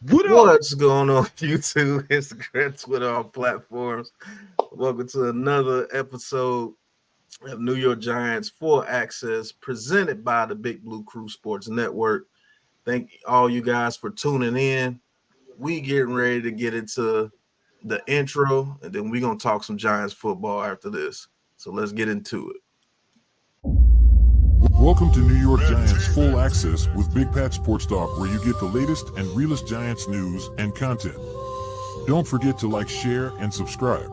What up? What's going on YouTube, Instagram, Twitter, all platforms? Welcome to another episode of New York Giants Full Access presented by the Big Blue Crew Sports Network. Thank all you guys for tuning in. We getting ready to get into the intro, and then we're going to talk some Giants football after this. So let's get into it. Welcome to New York Giants Full Access with Big Pat Sports Talk, where you get the latest and realest Giants news and content. Don't forget to like, share, and subscribe.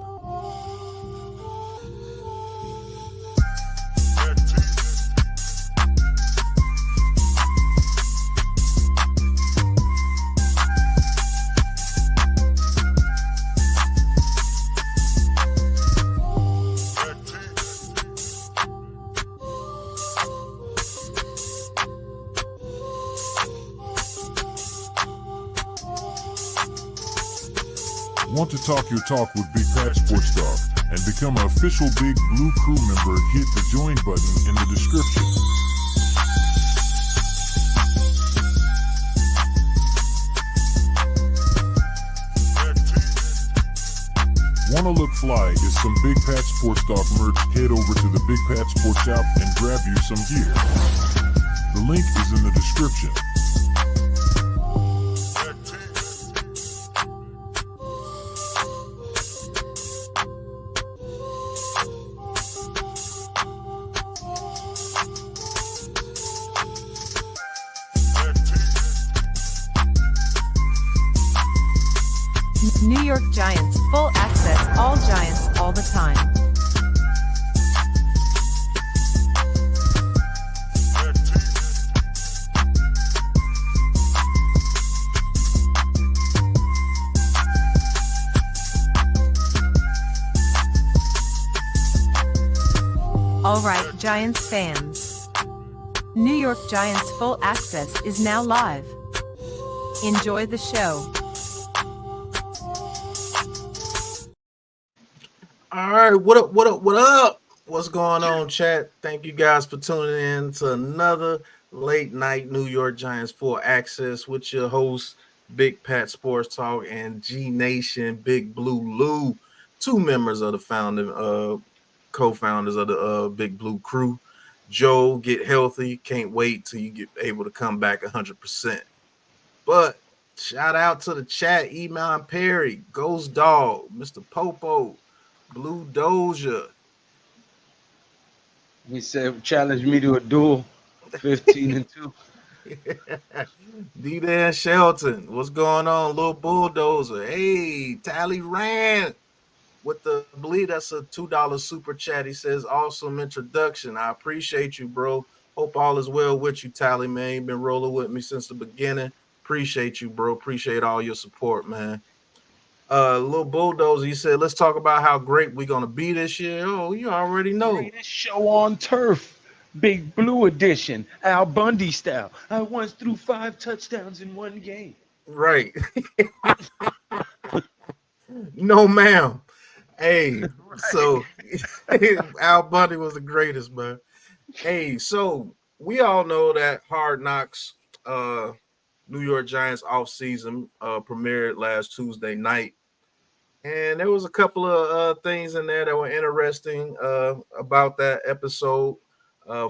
Want to talk your talk with Big Pat Sports Talk and become an official Big Blue Crew member? Hit the join button in the description. Wanna look fly is some Big Pat Sports Talk merch? Head over to the Big Pat Sports Shop and grab you some gear. The link is in the description. New York Giants Full Access, all Giants, all the time. All right, Giants fans. New York Giants Full Access is now live. Enjoy the show. All right, what up, what up, what up? What's going on, chat? Thank you guys for tuning in to another late night New York Giants Full Access with your host, Big Pat Sports Talk and G Nation Big Blue Lou, two members of the founding co-founders of the Big Blue Crew. Joe, get healthy. Can't wait till you get able to come back 100%. But shout out to the chat, Email Perry, Ghost Dog, Mr. Popo, Blue Doja. He said, challenge me to a duel, 15 and 2. D-Dan Shelton, what's going on? Little Bulldozer. Hey, Tally Rand with the, I believe that's a $2 super chat. He says, awesome introduction. I appreciate you, bro. Hope all is well with you, Tally, man. You've been rolling with me since the beginning. Appreciate you, bro. Appreciate all your support, man. Little Bulldozer, he said, let's talk about how great we're going to be this year. Oh, you already know. Greatest show on turf. Big Blue edition, Al Bundy style. I once threw 5 touchdowns in one game. Right. No, ma'am. Hey, Right. so Al Bundy was the greatest, man. Hey, so we all know that Hard Knocks, New York Giants offseason premiered last Tuesday night. And there was a couple of things in there that were interesting about that episode.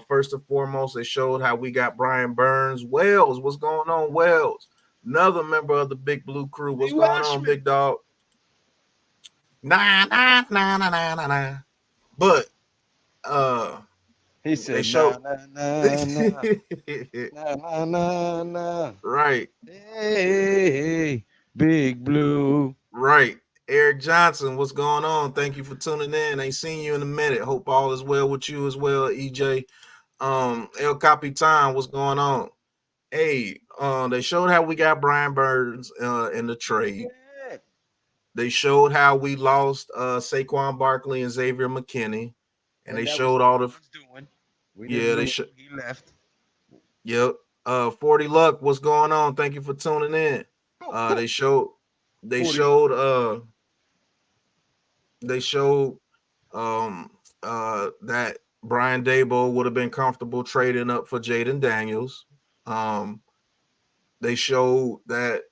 First and foremost, they showed how we got Brian Burns. Wells, what's going on, Wells? Another member of the Big Blue Crew. What's Hey, going on, Welshman. big dog? Nah, nah, nah, nah, nah, nah, nah. But uh, He they said, showed nah, nah, nah, nah, nah, nah, nah, nah. right, Hey, Big Blue. right. Eric Johnson, what's going on? Thank you for tuning in. Ain't seen you in a minute. Hope all is well with you as well, EJ. El Capitan, what's going on? Hey, they showed how we got Brian Burns in the trade. Yeah. They showed how we lost Saquon Barkley and Xavier McKinney, and they And that was showed all the Saquon's doing. We didn't yeah they know should he left. yep. 40 Luck, what's going on? Thank you for tuning in. Boop, Uh, boop. they showed they 40. showed they showed that Brian Dable would have been comfortable trading up for Jaden Daniels. Um, they showed that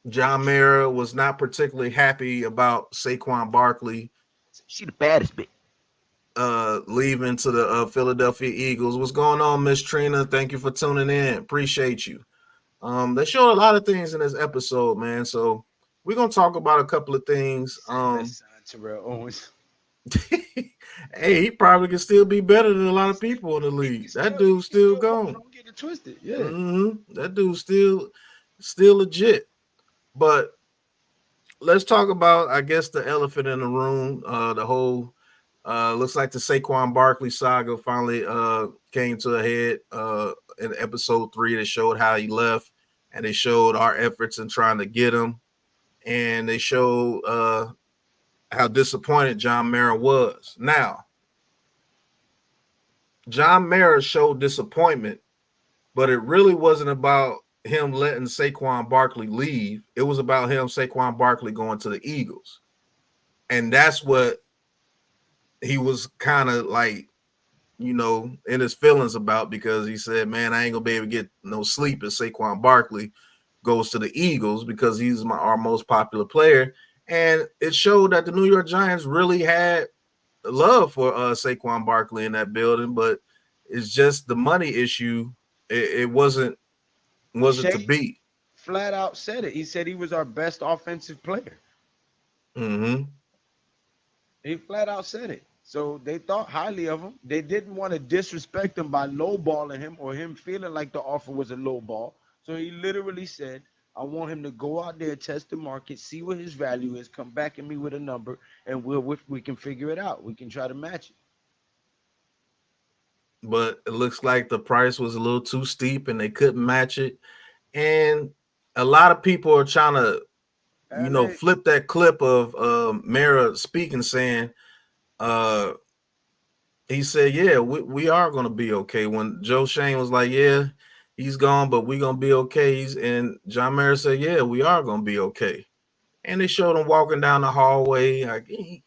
John Mara was not particularly happy about Saquon Barkley She the baddest bitch. leaving to the Philadelphia Eagles. What's going on, Miss Trina? Thank you for tuning in. Appreciate you. They showed a lot of things in this episode, man. So we're gonna talk about a couple of things. Let's sign Terrell Owens. Hey, he probably can still be better than a lot of people in the He can league. That still, he dude's can still still ball. gone. Don't get it twisted. Yeah. That dude's still legit. But let's talk about, I guess, the elephant in the room. The whole looks like the Saquon Barkley saga finally came to a head in episode 3. They showed how he left, and they showed our efforts in trying to get him, and they showed how disappointed John Mara was. Now, John Mara showed disappointment, but it really wasn't about him letting Saquon Barkley leave. It was about Saquon Barkley, going to the Eagles. And that's what he was kind of like, in his feelings about, because he said, man, I ain't gonna be able to get no sleep if Saquon Barkley goes to the Eagles, because he's our most popular player. And it showed that the New York Giants really had love for Saquon Barkley in that building, but it's just the money issue. It wasn't to Shane be. flat out said it. He said he was our best offensive player. Mm-hmm. He flat out said it. So they thought highly of him. They didn't want to disrespect him by lowballing him or him feeling like the offer was a low ball. So he literally said, I want him to go out there, test the market, see what his value is, come back at me with a number, and we can figure it out. We can try to match it. But it looks like the price was a little too steep and they couldn't match it. And a lot of people are trying to, Alex, flip that clip of Mara speaking, saying, uh, he said, yeah, we are going to be okay. When Joe Shane was like, yeah, he's gone, but we're going to be okay. And John Mara said, yeah, we are going to be okay. And they showed him walking down the hallway. Like, he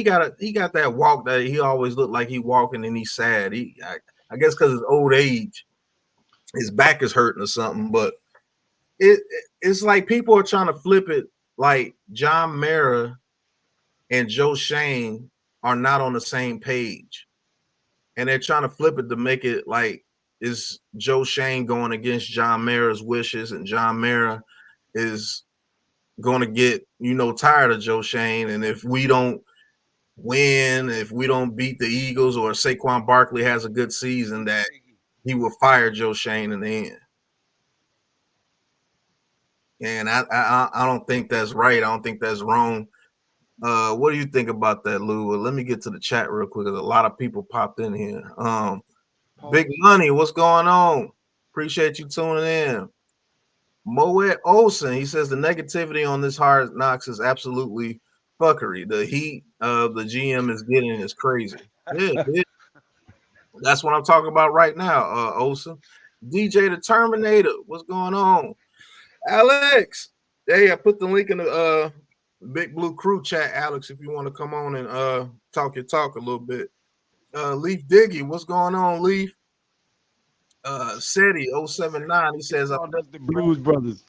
got that walk that he always looked like he walking and he's sad. I guess because his old age, his back is hurting or something. But it's like people are trying to flip it, like John Mara and Joe Shane are not on the same page, and they're trying to flip it to make it like is Joe Shane going against John Mara's wishes, and John Mara is going to get tired of Joe Shane, and if we don't win, if we don't beat the Eagles, or Saquon Barkley has a good season, that he will fire Joe Shane in the end. And I don't think that's right. I don't think that's wrong. What do you think about that, Lou? Let me get to the chat real quick, because a lot of people popped in here. Big pause. Money, what's going on? Appreciate you tuning in. Moet Olsen, he says the negativity on this Hard Knocks is absolutely fuckery. The heat the GM is getting is crazy. Yeah, that's what I'm talking about right now, Olsen. DJ the Terminator, what's going on? Alex, hey, I put the link in the Big Blue Crew chat, Alex, if you want to come on and talk your talk a little bit. Leaf Diggy, what's going on, Leaf? SETI 079, he They says, called us the Blues Brothers.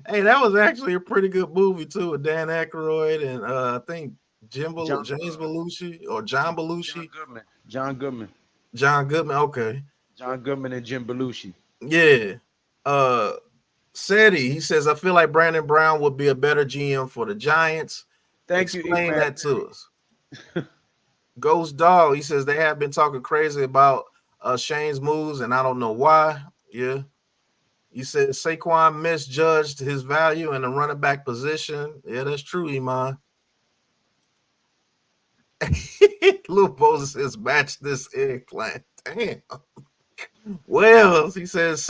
hey, that was actually a pretty good movie too, with Dan Aykroyd and I think John James Belushi or John John Belushi, Goodman. John Goodman. John Goodman. Okay, John Goodman and Jim Belushi. yeah. Uh, SETI, he says, I feel like Brandon Brown would be a better GM for the Giants. Thank you, Explain E-Man. that to us. Ghost Dog, he says they have been talking crazy about Shane's moves, and I don't know why. Yeah. He said Saquon misjudged his value in the running back position. Yeah, that's true, Iman. Lil Moses says, match this eggplant. Damn. Well, he says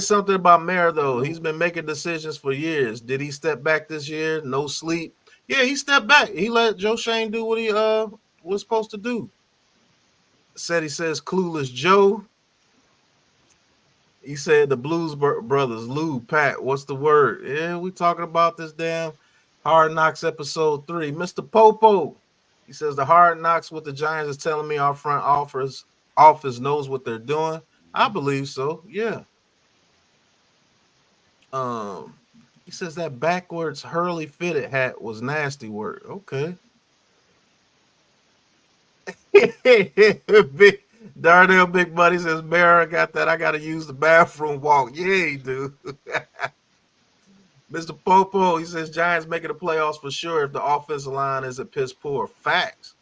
something about Mayer, though. He's been making decisions for years. Did he step back this year? No sleep. Yeah, he stepped back. He let Joe Shane do what he was supposed to do. He says clueless Joe. He said the Blues Brothers, Lou, Pat, what's the word? Yeah, we talking about this damn Hard Knocks episode 3. Mr. Popo, he says the Hard Knocks with the Giants is telling me our front office knows what they're doing. I believe so, yeah. He says that backwards Hurley fitted hat was nasty work. Okay. Big Darnell Big Buddy says, Mara got that. I got to use the bathroom walk. Yeah, he do. Mr. Popo, he says, Giants making the playoffs for sure if the offensive line isn't piss poor. Facts.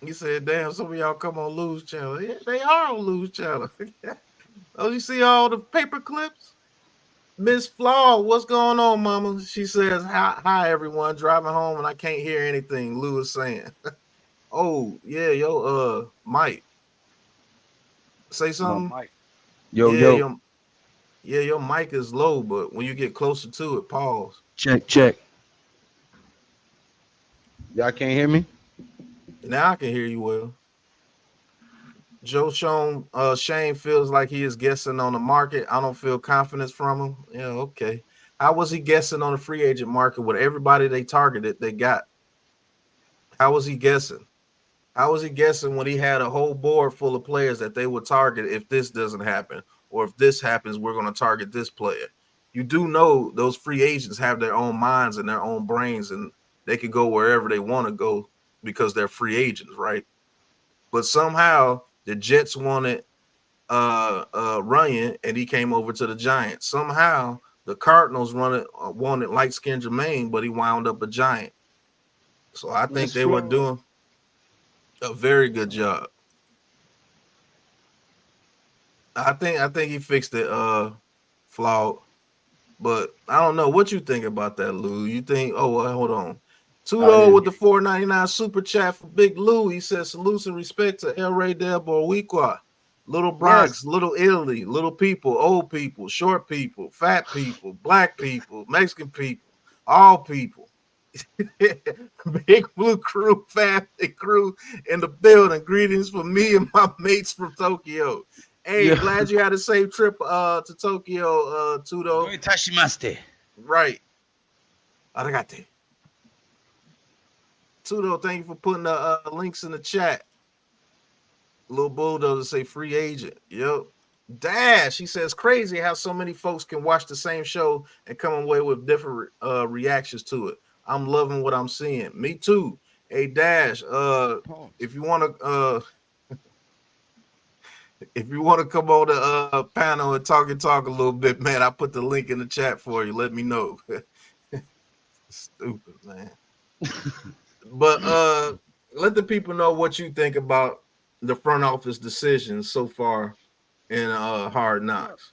He said, damn, some of y'all come on Lose Channel. Yeah, they are on Lose Channel. Oh, you see all the paper clips? Miss Flaw, what's going on, mama? She says, hi, everyone. Driving home and I can't hear anything Lou is saying. Oh, yeah, Mike. Say My something? mic. Yo, Yeah, yo, your mic is low, but when you get closer to it, pause. check, check. Y'all can't hear me? Now I can hear you well. Shane feels like he is guessing on the market. I don't feel confidence from him. Yeah, okay. How was he guessing on the free agent market with everybody they targeted they got? How was he guessing? How was he guessing when he had a whole board full of players that they would target if this doesn't happen? Or if this happens, we're going to target this player. You do know those free agents have their own minds and their own brains, and they could go wherever they want to go because they're free agents, right? But somehow the Jets wanted Ryan, and he came over to the Giants. Somehow the Cardinals wanted light skinned Jermaine, but he wound up a Giant. So I think Miss they were Flaw. doing a very good job. I think he fixed it, flawed. But I don't know what you think about that, Lou. You think? Oh, well, hold on. I Tudo didn't. with the 4.99 super chat for Big Lou. He says salutes and respect to El Rey del Boricua, Little Yes. Bronx, Little Italy, little people, old people, short people, fat people, black people, Mexican people, all people. Big Blue Crew family crew in the building. Greetings for me and my mates from Tokyo. Hey, Yeah. glad you had a safe trip to Tokyo, Tudo. Tashimaste. Right. Aragate. Tudo, thank you for putting the links in the chat. Little Bulldozer say free agent. Yep. Dash, he says crazy how so many folks can watch the same show and come away with different reactions to it. I'm loving what I'm seeing. Me too. Hey Dash, Pause. if you want to come on the panel and talk a little bit, man, I put the link in the chat for you. Let me know. Stupid, man. But let the people know what you think about the front office decisions so far in Hard Well, Knocks.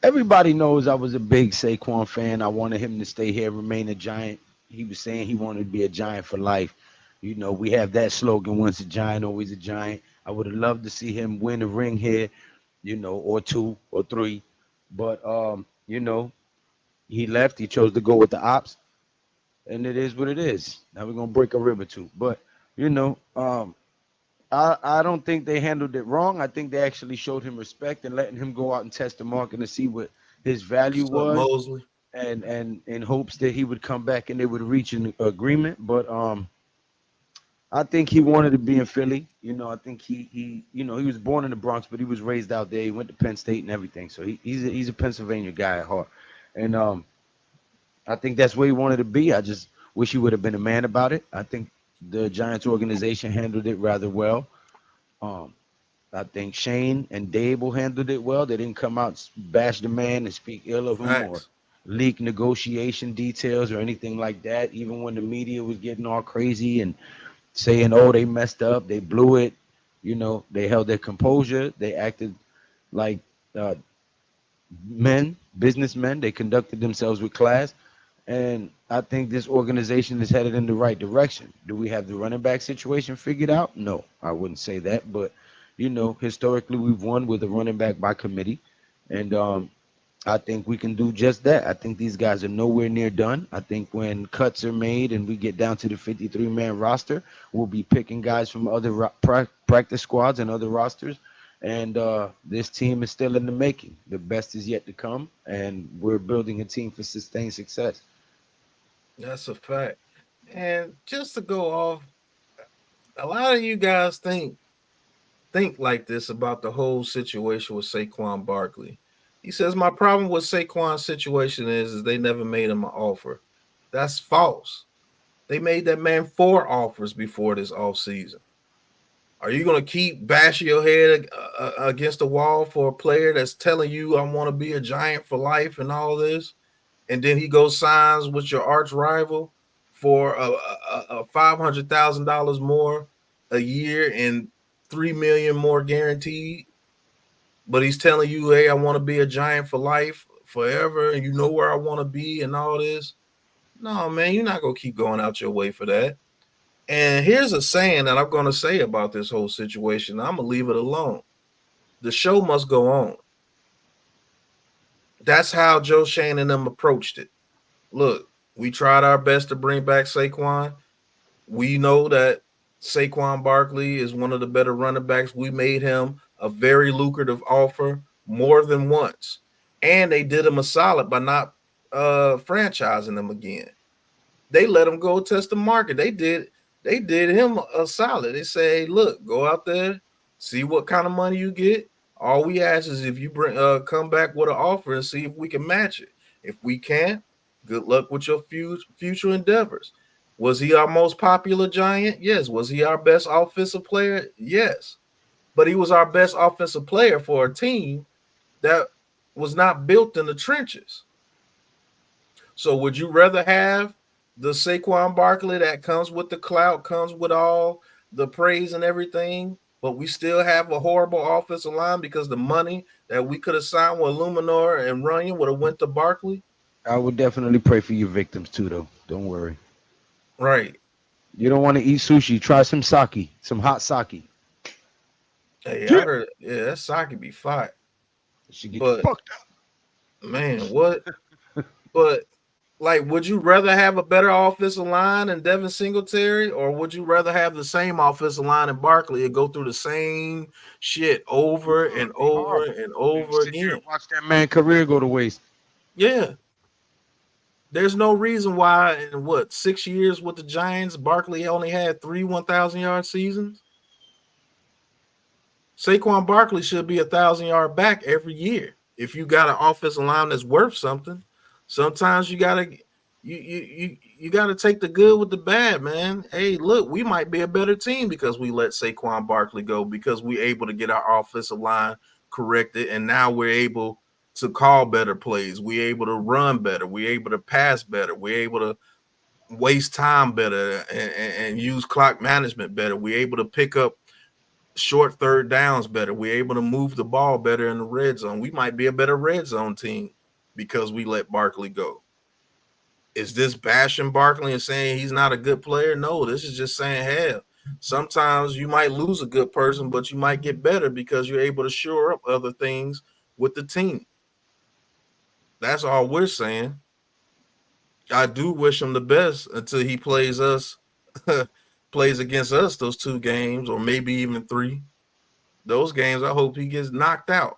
everybody knows I was a big Saquon fan. I wanted him to stay here, remain a Giant. He was saying he wanted to be a Giant for life. You know, we have that slogan: once a Giant, always a Giant. I would have loved to see him win a ring here, you know, or two or three. But you know, he left. He chose to go with the ops, and it is what it is. Now we're gonna break a rib or two. But you know, I don't think they handled it wrong. I think they actually showed him respect and letting him go out and test the market and see what his value What's up, was, Mosley? and in hopes that he would come back and they would reach an agreement. But I think he wanted to be in Philly. You know, I think he you know, he was born in the Bronx, but he was raised out there. He went to Penn State and everything, so he's a Pennsylvania guy at heart, and I think that's where he wanted to be. I just wish he would have been a man about it. I think the Giants organization handled it rather well. Um, I think Shane and Dable handled it well. They didn't come out bash the man and speak ill of him or Facts. leak negotiation details or anything like that. Even when the media was getting all crazy and saying, "Oh, they messed up, they blew it," you know, they held their composure. They acted like uh, men, businessmen. They conducted themselves with class. And I think this organization is headed in the right direction. Do we have the running back situation figured out? No, I wouldn't say that. But, you know, historically, we've won with a running back by committee. And I think we can do just that. I think these guys are nowhere near done. I think when cuts are made and we get down to the 53-man roster, we'll be picking guys from other practice squads and other rosters. And this team is still in the making. The best is yet to come, and we're building a team for sustained success. That's a fact. And just to go off, a lot of you guys think like this about the whole situation with Saquon Barkley. He says, my problem with Saquon's situation is they never made him an offer. That's false. They made that man 4 offers before this offseason. Are you going to keep bashing your head against the wall for a player that's telling you I want to be a Giant for life and all this? And then he goes signs with your arch rival for a $500,000 more a year and $3 million more guaranteed. But he's telling you, hey, I want to be a Giant for life forever, and you know where I want to be and all this. No, man, you're not going to keep going out your way for that. And here's a saying that I'm going to say about this whole situation. I'm going to leave it alone. The show must go on. That's how Joe Shane and them approached it. Look, we tried our best to bring back Saquon. We know that Saquon Barkley is one of the better running backs. We made him a very lucrative offer more than once. And they did him a solid by not franchising him again. They let him go test the market. They did him a solid. They say, hey, look, go out there, see what kind of money you get. All we ask is if you come back with an offer and see if we can match it. If we can't, good luck with your future endeavors. Was he our most popular Giant? Yes. Was he our best offensive player? Yes. But he was our best offensive player for a team that was not built in the trenches. So would you rather have the Saquon Barkley that comes with the clout, comes with all the praise and everything, but we still have a horrible offensive line because the money that we could have signed with Luminor and Runyon would have went to Barkley? I would definitely pray for your victims too, though. Don't worry. Right. You don't want to eat sushi. Try some sake, some hot sake. Hey, I heard, that sake be fire. She get you fucked up. Man, what? But like, would you rather have a better offensive line than Devin Singletary, or would you rather have the same offensive line in Barkley and go through the same shit over and over and over again? Watch that man career go to waste. Yeah. There's no reason why in 6 years with the Giants, Barkley only had 3 1,000-yard seasons. Saquon Barkley should be 1,000-yard back every year. If you got an offensive line that's worth something, sometimes you gotta take the good with the bad, man. Hey, look, we might be a better team because we let Saquon Barkley go, because we're able to get our offensive line corrected, and now we're able to call better plays. We're able to run better. We're able to pass better. We're able to waste time better and use clock management better. We're able to pick up short third downs better. We're able to move the ball better in the red zone. We might be a better red zone team because we let Barkley go. Is this bashing Barkley and saying he's not a good player? No, this is just saying, hell, sometimes you might lose a good person, but you might get better because you're able to shore up other things with the team. That's all we're saying. I do wish him the best until he plays against us those 2 games, or maybe even 3. Those games, I hope he gets knocked out.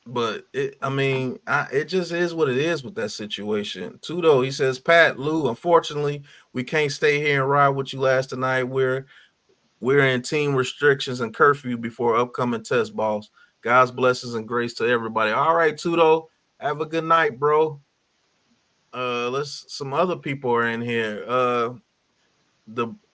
But it just is what it is with that situation. Tudo, he says, Pat, Lou, unfortunately, we can't stay here and ride with you last tonight. We're in team restrictions and curfew before upcoming test balls. God's blessings and grace to everybody. All right, Tudo, have a good night, bro. Some other people are in here.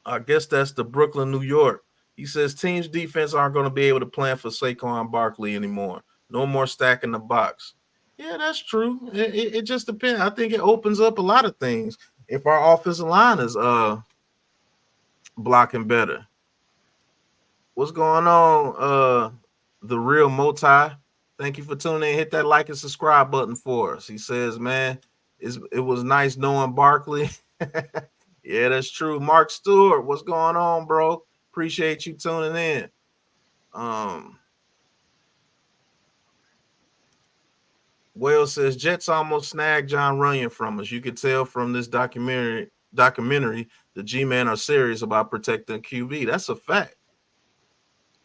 I guess that's the Brooklyn, New York. He says teams defense aren't going to be able to plan for Saquon Barkley anymore. No more stacking the box. Yeah, that's true. It just depends. I think it opens up a lot of things if our offensive line is blocking better. What's going on? The real Moti. Thank you for tuning in. Hit that like and subscribe button for us. He says, man, it was nice knowing Barkley. Yeah, that's true. Mark Stewart, what's going on, bro? Appreciate you tuning in. Whale says Jets almost snagged John Runyon from us. You could tell from this documentary the G-Men are serious about protecting QB. That's a fact.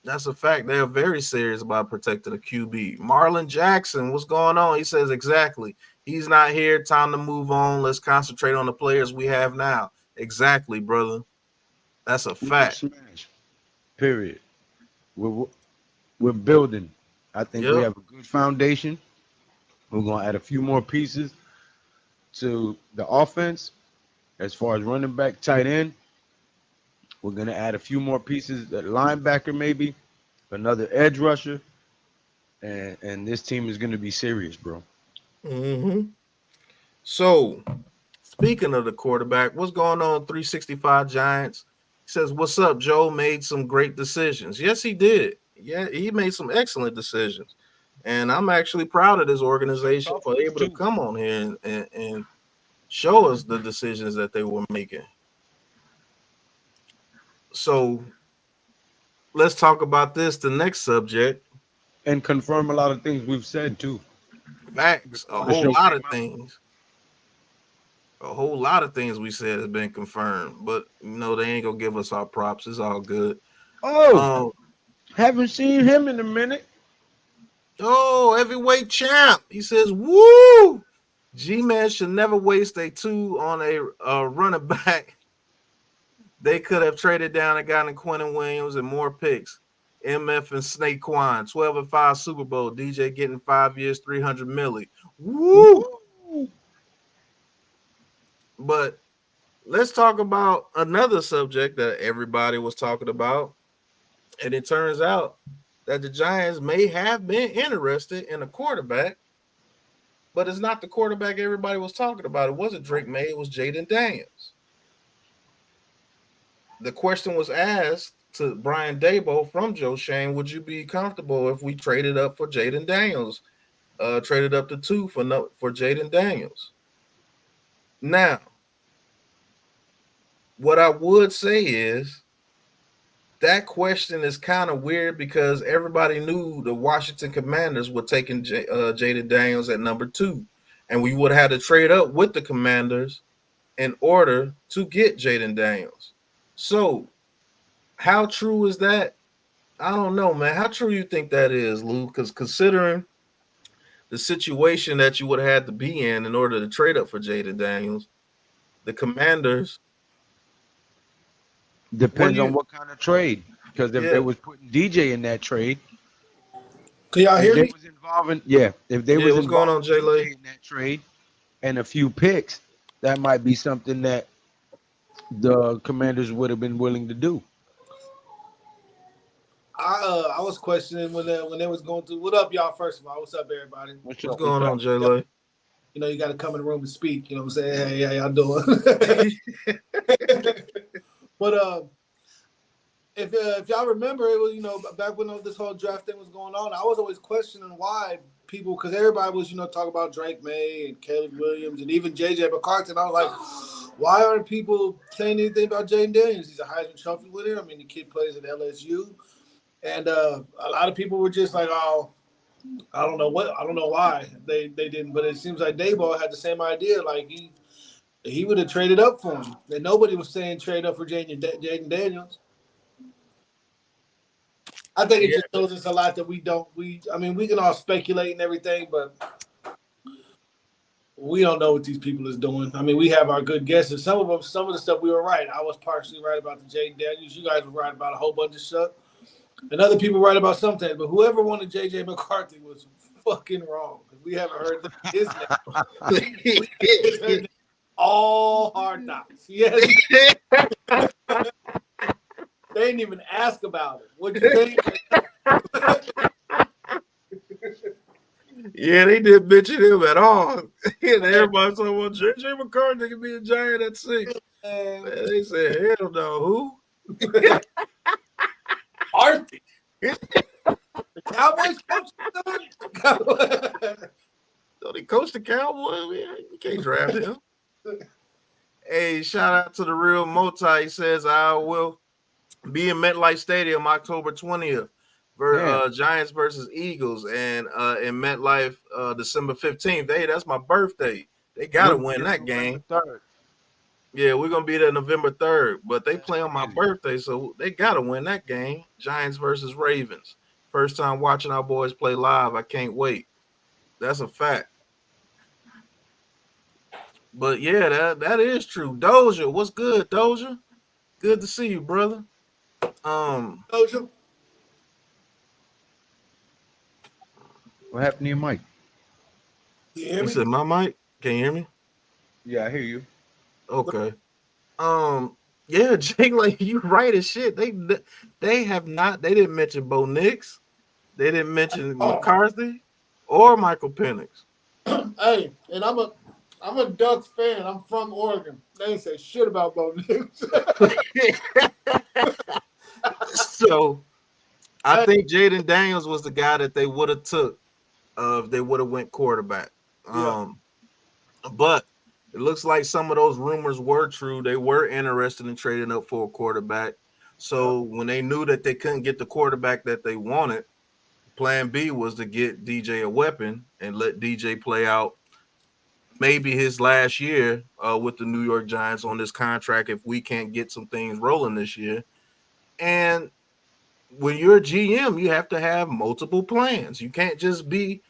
That's a fact. They are very serious about protecting the QB. Marlon Jackson, what's going on? He says, exactly. He's not here. Time to move on. Let's concentrate on the players we have now. Exactly, brother. That's a fact. Smash. Period. We're building. I think we Yep. have a good foundation. We're gonna add a few more pieces to the offense as far as running back, tight end. We're gonna add a few more pieces at linebacker, maybe another edge rusher, and this team is gonna be serious, bro. Mm-hmm. So, speaking of the quarterback, what's going on? 365 Giants. He says, "What's up, Joe? Made some great decisions." Yes, he did. Yeah, he made some excellent decisions, and I'm actually proud of this organization Tough for ones able to too. come on here and show us the decisions that they were making. So let's talk about this. The next subject, And confirm a lot of things we've said too facts. A before the whole show lot came of out. things. A whole lot of things we said has been confirmed, but they ain't gonna give us our props. It's all good. Oh, Um, haven't seen him in a minute. oh, heavyweight champ. He says, "Woo! G-Man should never waste a two on a running back. They could have traded down and gotten Quentin Williams and more picks. MF and Snake Quan, 12-5 Super Bowl. DJ getting 5 years, 300 milli. Woo! Woo! But let's talk about another subject that everybody was talking about. And it turns out that the Giants may have been interested in a quarterback, but it's not the quarterback everybody was talking about. It wasn't Drake May, it was Jaden Daniels. The question was asked to Brian Dabo from Joe Shane, would you be comfortable if we traded up for Jaden Daniels? Traded up to two for Jaden Daniels. Now, what I would say is that question is kind of weird because everybody knew the Washington Commanders were taking Jaden Daniels at number 2, and we would have had to trade up with the Commanders in order to get Jaden Daniels. So, how true is that? I don't know, man. How true you think that is, Lou? Because considering the situation that you would have had to be in order to trade up for Jaden Daniels, the Commanders. What do Depends on you? what kind of trade. Because if they Yeah, was putting DJ in that trade, Can y'all if hear they me? was involving, yeah, if they yeah. was What's going on, involving Jay Lay? DJ in that trade and a few picks, that might be something that the Commanders would have been willing to do. I was questioning when they was going through. What up, y'all? First of all, what's up, everybody? What's What's up? What's going on, up? Jay Lay? You got to come in the room and speak. You know what I'm saying? Hey, how y'all doing? But if y'all remember, it was back when this whole draft thing was going on. I was always questioning why people, because everybody was talking about Drake May and Caleb Williams and even JJ McCarthy. And I was like, why aren't people saying anything about Jaden Daniels? He's a Heisman Trophy winner. I mean, the kid plays at LSU, and a lot of people were just like, oh. I don't know why they didn't, but it seems like Dayball had the same idea. Like he would have traded up for him, and nobody was saying trade up for Jaden Daniels. I think it Yeah, just shows us a lot that we don't. I mean, we can all speculate and everything, but we don't know what these people is doing. I mean, we have our good guesses. Some of the stuff we were right. I was partially right about the Jaden Daniels. You guys were right about a whole bunch of stuff. And other people write about some things, but whoever wanted J.J. McCarthy was fucking wrong because we haven't heard his name. We just heard all Hard Knocks. Yes, they didn't even ask about it. What'd you think? yeah, they didn't mention him at all. And everybody talking about JJ McCarthy can be a Giant at 6. And Man, they said, hell no, who? Arthur, the Cowboys coach. So they coached the Cowboys. Man, you can't draft him. Hey, shout out to the real Multi. He says, I will be in MetLife Stadium October 20th for Giants versus Eagles, and in MetLife December 15th. Hey, that's my birthday. They gotta win that game. 3rd. Yeah, we're gonna be there November 3rd, but they play on my birthday, so they gotta win that game. Giants versus Ravens. First time watching our boys play live. I can't wait. That's a fact. But yeah, that is true. Doja, what's good, Doja? Good to see you, brother. Doja. What happened to your mic? You hear You me? said my mic? Can you hear me? Yeah, I hear you. Okay. Yeah, Jake, like you right as shit. They have not. They didn't mention Bo Nix. They didn't mention Oh, McCarthy or Michael Penix. hey, and I'm a Ducks fan. I'm from Oregon. They ain't say shit about Bo Nix. So I Hey, think Jaden Daniels was the guy that they would have took if they would have went quarterback. yeah, But it looks like some of those rumors were true. They were interested in trading up for a quarterback. yeah. So when they knew that they couldn't get the quarterback that they wanted, plan B was to get DJ a weapon and let DJ play out maybe his last year with the New York Giants on this contract if we can't get some things rolling this year. And when you're a GM, you have to have multiple plans. You can't just be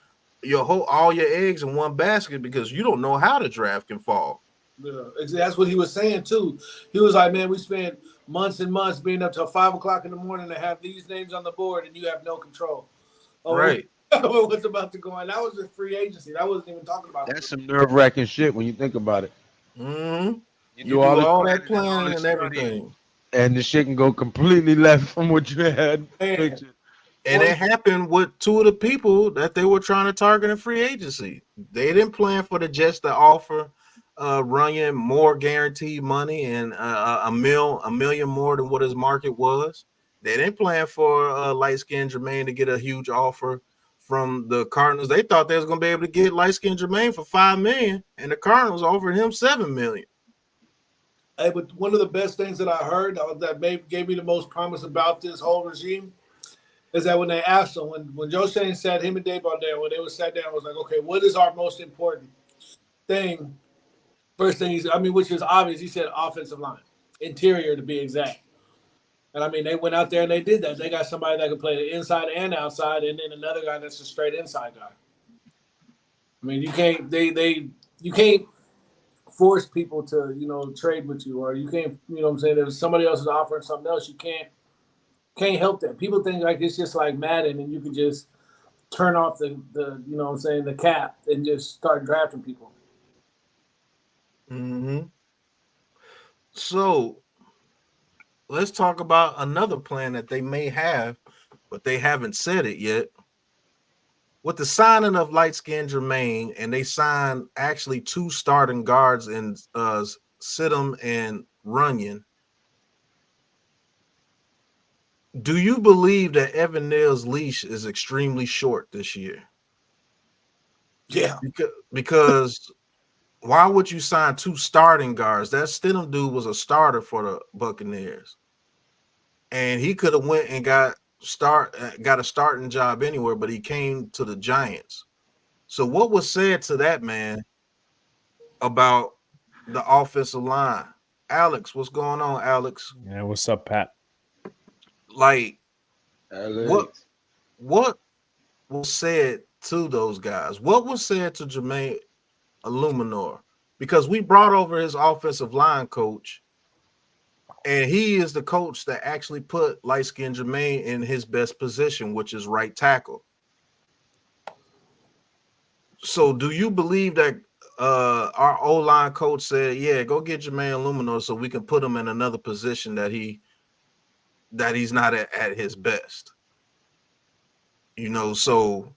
all your eggs in one basket because you don't know how the draft can fall. Yeah, that's what he was saying too. He was like, "Man, we spent months and months being up till 5 o'clock in the morning to have these names on the board, and you have no control over Right. what's about to go on." That was just free agency. That wasn't even talking about. That's some nerve wracking shit when you think about it. Mm-hmm. You You do all do this all that planning and all planning this and studying, everything. and the shit can go completely left from what you had Man, pictured. And it happened with two of the people that they were trying to target in free agency. They didn't plan for the Jets to offer Runyon more guaranteed money and a million more than what his market was. They didn't plan for light skinned Jermaine to get a huge offer from the Cardinals. They thought they was going to be able to get light skinned Jermaine for $5 million, and the Cardinals offered him $7 million. hey, but one of the best things that I heard that gave me the most promise about this whole regime is that when they asked him, when Joe Shane sat him and Dave Baldell, when they were sat down, was like, okay, what is our most important thing? First thing which is obvious, he said offensive line, interior to be exact. And I mean, they went out there and they did that. They got somebody that could play the inside and outside, and then another guy that's a straight inside guy. I mean, you can't force people to trade with you, or you can't what I'm saying. If somebody else is offering something else, you can't help that. People think like it's just like Madden, and you can just turn off the what I'm saying, the cap and just start drafting people. Mm-hmm. So let's talk about another plan that they may have, but they haven't said it yet. With the signing of light skinned Jermaine, and they signed actually two starting guards in Sidham and Runyon. Do you believe that Evan Neal's leash is extremely short this year? Yeah, Because why would you sign two starting guards? That Stidham dude was a starter for the Buccaneers, and he could have went and got a starting job anywhere, but he came to the Giants. So what was said to that man about the offensive line? Alex, what's going on, Alex? Yeah, what's up, Pat? Like what Alex. what was said to those guys? What was said to Jermaine Illuminor? Because we brought over his offensive line coach, and he is the coach that actually put light-skinned Jermaine in his best position, which is right tackle. So do you believe that our O-line coach said, yeah, go get Jermaine Illuminor so we can put him in another position that he's not at his best? So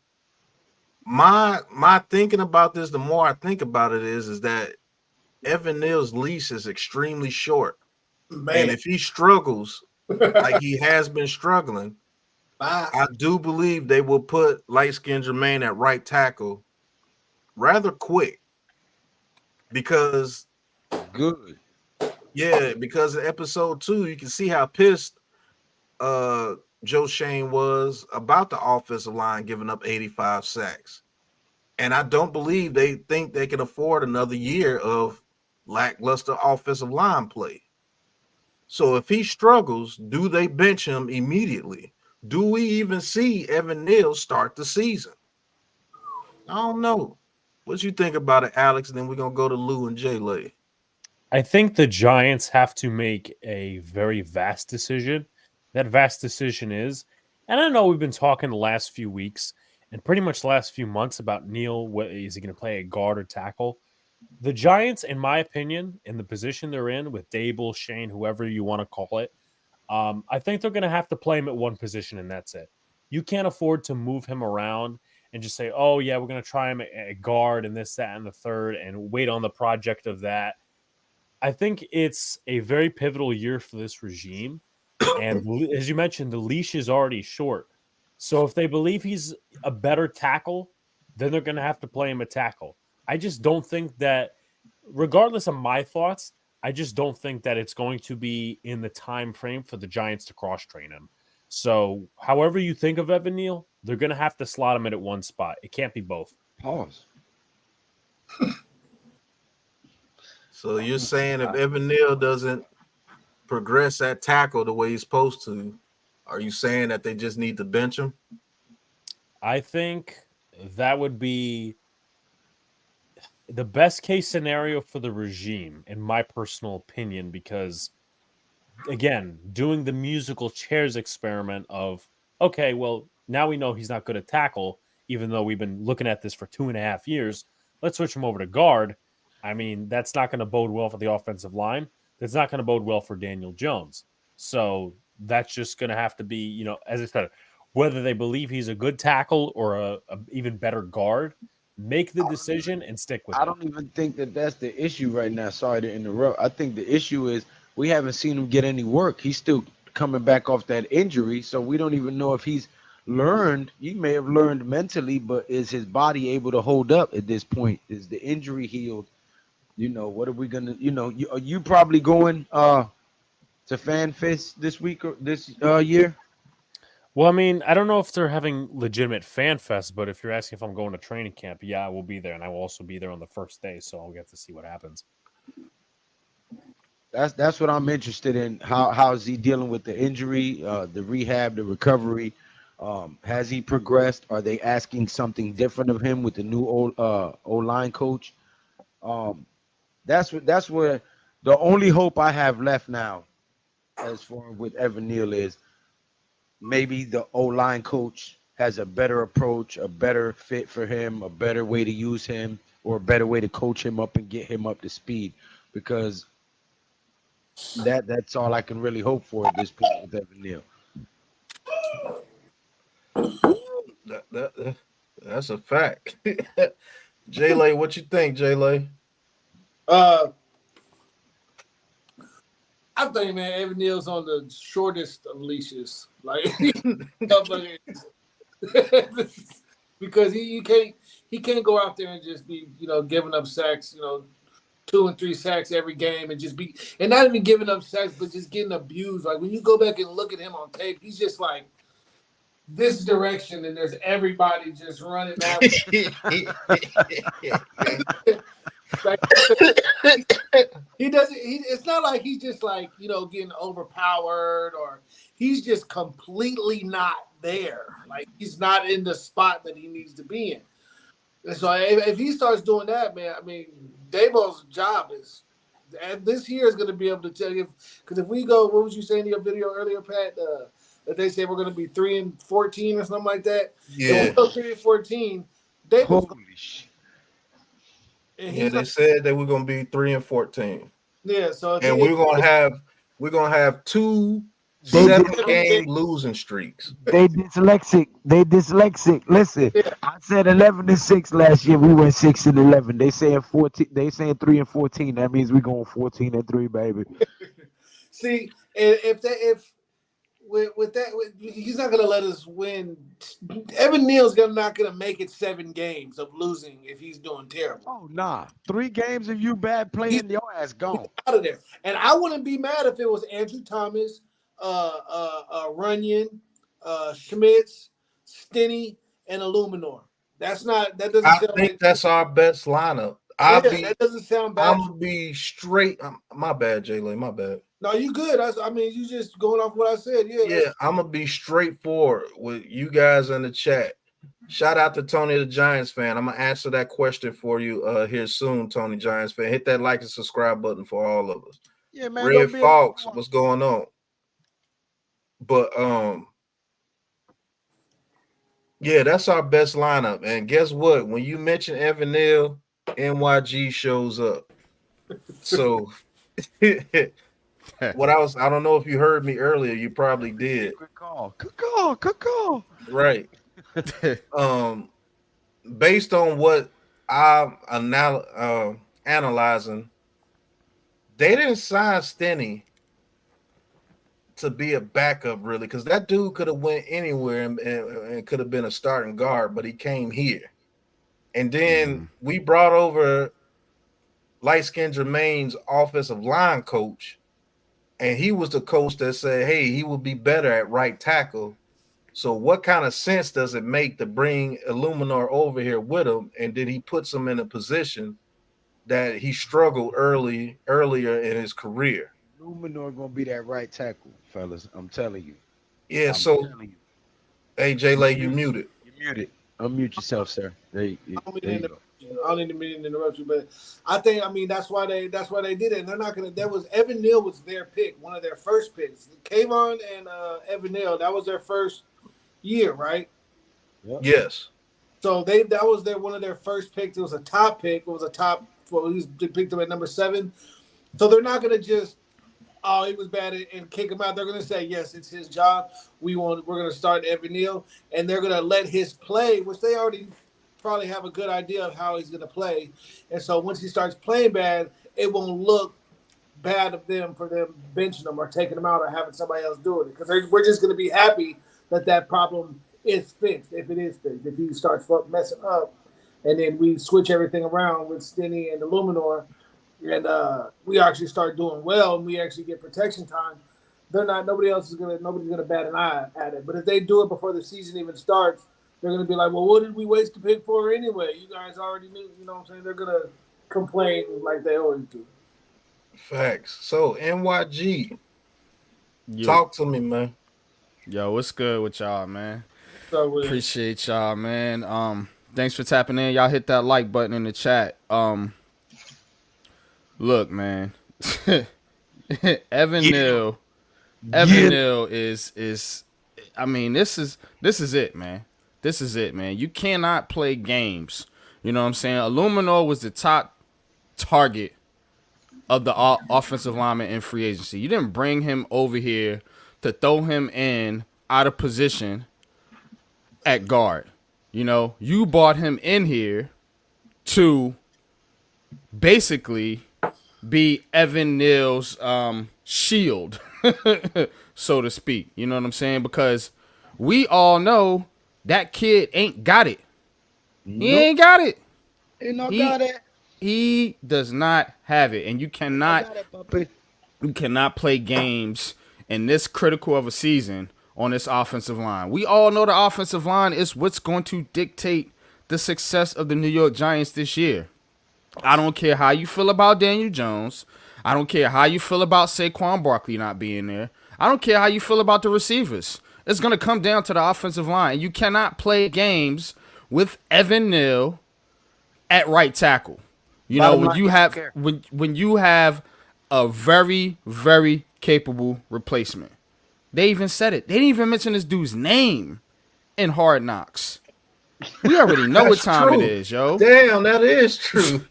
my thinking about this, the more I think about it, is that Evan Neal's leash is extremely short. And man. if he struggles like he has been struggling, Bye. I do believe they will put light-skinned Jermaine at right tackle rather quick. Because Good. because in episode 2, you can see how pissed Joe Shane was about the offensive line giving up 85 sacks. And I don't believe they think they can afford another year of lackluster offensive line play. So if he struggles, do they bench him immediately? Do we even see Evan Neal start the season? I don't know. What you think about it, Alex? And then we're going to go to Lou and Jay Lay. I think the Giants have to make a very vast decision. That vast decision is, and I know we've been talking the last few weeks, and pretty much the last few months about Neal. What is he going to play, a guard or tackle? The Giants, in my opinion, in the position they're in with Dable, Shane, whoever you want to call it, I think they're going to have to play him at one position, and that's it. You can't afford to move him around and just say, "Oh yeah, we're going to try him at guard and this, that, and the third, and wait on the project of that." I think it's a very pivotal year for this regime. And as you mentioned, the leash is already short. So if they believe he's a better tackle, then they're going to have to play him a tackle. I just don't think that, regardless of my thoughts, I just don't think that it's going to be in the time frame for the Giants to cross train him. So however you think of Evan Neal, they're going to have to slot him in at one spot. It can't be both. Pause. So you're saying if Evan Neal doesn't progress at tackle the way he's supposed to, are you saying that they just need to bench him? I think that would be the best case scenario for the regime, in my personal opinion, because again, doing the musical chairs experiment of, okay, well, now we know he's not good at tackle, even though we've been looking at this for 2.5 years. Let's switch him over to guard. I mean, that's not going to bode well for the offensive line. That's not going to bode well for Daniel Jones. So that's just going to have to be, as I said, whether they believe he's a good tackle or a even better guard, make the decision and stick with I it. don't even think that that's the issue right now. Sorry to interrupt. I think the issue is we haven't seen him get any work. He's still coming back off that injury, so we don't even know if he's learned. He may have learned mentally, but is his body able to hold up at this point? Is the injury healed? What are we gonna? Are you probably going to FanFest this week or this year? Well, I mean, I don't know if they're having legitimate fan fest, but if you're asking if I'm going to training camp, yeah, I will be there, and I will also be there on the first day, so I'll get to see what happens. That's what I'm interested in. How is he dealing with the injury, the rehab, the recovery? Has he progressed? Are they asking something different of him with the new O-line coach? That's where the only hope I have left now, as far with Evan Neal, is maybe the O-line coach has a better approach, a better fit for him, a better way to use him, or a better way to coach him up and get him up to speed. Because that's all I can really hope for at this point with Evan Neal. That's a fact. J-Lay, what you think, J-Lay? I think, man, Evan Neal's on the shortest of leashes. Because he can't go out there and just be, giving up sacks, 2 and 3 sacks every game and and not even giving up sacks, but just getting abused. Like when you go back and look at him on tape, he's just like this direction, and there's everybody just running out. Like, he doesn't. It's not like he's just like getting overpowered, or he's just completely not there. Like he's not in the spot that he needs to be in. And so if he starts doing that, man, I mean, Dabo's job is, and this year is going to be able to tell you, because if we go, what was you saying in your video earlier, Pat? That they say we're going to be 3-14 or something like that. Yeah. If we go 3-14, Dabo's Holy shit. Yeah, they said that we're going to be 3-14. Yeah, so we're going to have 2 7-game losing streaks. They dyslexic. Listen, I said 11-6 last year. We went 6-11. They saying 14. They saying 3-14. That means we going 14-3, baby. See, if he's not going to let us win. Evan Neal's not going to make it 7 games of losing if he's doing terrible. Oh, nah. 3 games of you bad playing, your ass gone. Out of there. And I wouldn't be mad if it was Andrew Thomas, Runyon, Schmitz, Stinney, and Illuminor. That doesn't I sound think like that's our best lineup. that doesn't sound bad. I'm gonna be straight. My bad, J-Lay. My bad. No, you good. I mean, you just going off what I said. Yeah, I'm gonna be straightforward with you guys in the chat. Shout out to Tony the Giants fan. I'm gonna answer that question for you here soon, Tony Giants fan. Hit that like and subscribe button for all of us. Yeah, man. Red Fox, what's going on? But Yeah, that's our best lineup. And guess what? When you mention Evan Neal, NYG shows up. So I don't know if you heard me earlier. You probably That's the did. secret call. Call. Right. Um, Based on what I'm analyzing, they didn't sign Stenny to be a backup really, because that dude could have went anywhere and could have been a starting guard, but he came here. And then we brought over light skinned Jermaine's offensive line coach, and he was the coach that said, hey, he will be better at right tackle. So what kind of sense does it make to bring Illuminor over here with him? And then he puts him in a position that he struggled earlier in his career. Luminor gonna be that right tackle, fellas. I'm telling you. Yeah, I'm so telling you. AJ Lay, you muted. You muted. Unmute yourself, sir. There you go. I don't mean to interrupt you, but I think that's why they did it. And they're not gonna. That was Evan Neal was their pick, one of their first picks. Kayvon and Evan Neal, that was their first year, right? Yep. Yes. So that was one of their first picks. It was a top pick. It was a top. Well, they picked him at number 7. So they're not gonna just, oh, he was bad and kick him out. They're gonna say, yes, it's his job. We're gonna start Evan Neal, and they're gonna let his play, which they already probably have a good idea of how he's gonna play. And so once he starts playing bad, it won't look bad of them for them benching him or taking him out or having somebody else doing it, because we're just gonna be happy that problem is fixed, if it is fixed. If he starts messing up, and then we switch everything around with Stinny and Illuminor, and we actually start doing well, and we actually get protection time, nobody's gonna bat an eye at it. But if they do it before the season even starts, they're gonna be like, well, what did we waste the pick for anyway? You guys already knew, you know what I'm saying? They're gonna complain like they always do. Facts. So NYG, Yo, talk to me, man. yo, what's good with y'all, man? So Appreciate y'all, man. Thanks for tapping in. Y'all hit that like button in the chat. Look, man. Evan Neal. Evan Neal is I mean, this is it, man. This is it, man. You cannot play games. You know what I'm saying? Illuminor was the top target of the offensive lineman in free agency. You didn't bring him over here to throw him in out of position at guard. You know, you brought him in here to basically be Evan Neal's shield, so to speak. You know what I'm saying? Because we all know that kid ain't got it. He ain't got it. Got it. He does not have it, and you cannot Got it, puppy. you cannot play games in this critical of a season on this offensive line. We all know the offensive line is what's going to dictate the success of the New York Giants this year. I don't care how you feel about Daniel Jones. I don't care how you feel about Saquon Barkley not being there. I don't care how you feel about the receivers. It's going to come down to the offensive line. You cannot play games with Evan Neal at right tackle. You know, when you have a very, very capable replacement. They even said it. They didn't even mention this dude's name in Hard Knocks. We already know what time it is, yo. Damn, that is true.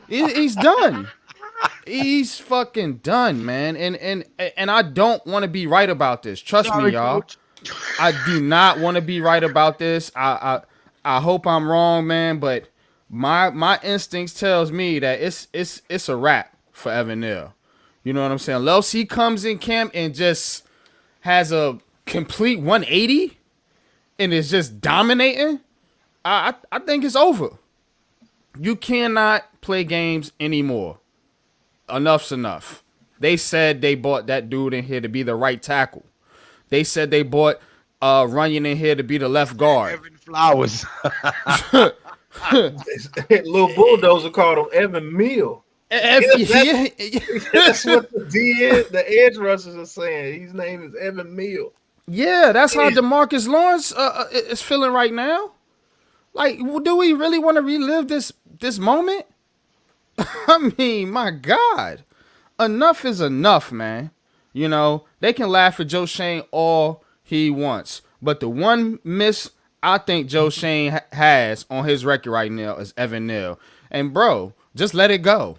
He's done. He's fucking done, man. And I don't want to be right about this. Trust me, y'all. Coach. I do not want to be right about this. I hope I'm wrong, man, but my instincts tells me that it's a wrap for Evan Neal. You know what I'm saying? Unless he comes in camp and just has a complete 180 and is just dominating, I think it's over. You cannot play games anymore. Enough's enough. They said they bought that dude in here to be the right tackle. They said they bought Runyon in here to be the left guard. Evan Flowers. Little bulldozer called him Evan Meal. That's what the edge rushers are saying. His name is Evan Meal. Yeah, that's how DeMarcus Lawrence is feeling right now. Like, do we really want to relive this moment? I mean, my God. Enough is enough, man. You know, they can laugh at Joe Shane all he wants. But the one miss I think Joe Shane has on his record right now is Evan Neal. And bro, just let it go.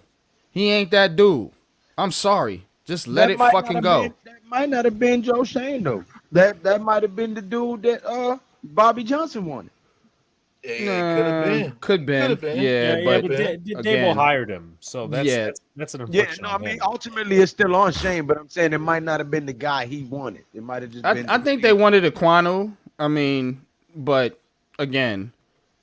He ain't that dude. I'm sorry. Just let That it might not fucking have been go. that might not have been Joe Shane though. That might have been the dude that Bobby Johnson wanted. It could have been. Could Could been. have been. Yeah, Yeah, Could but have but been. Dable again, hired him, so yeah, that's an Yeah, infliction no, I on mean him. ultimately it's still on Shane, but I'm saying it might not have been the guy he wanted. It might have just been I the think they team. wanted Aquanu. I mean, but again,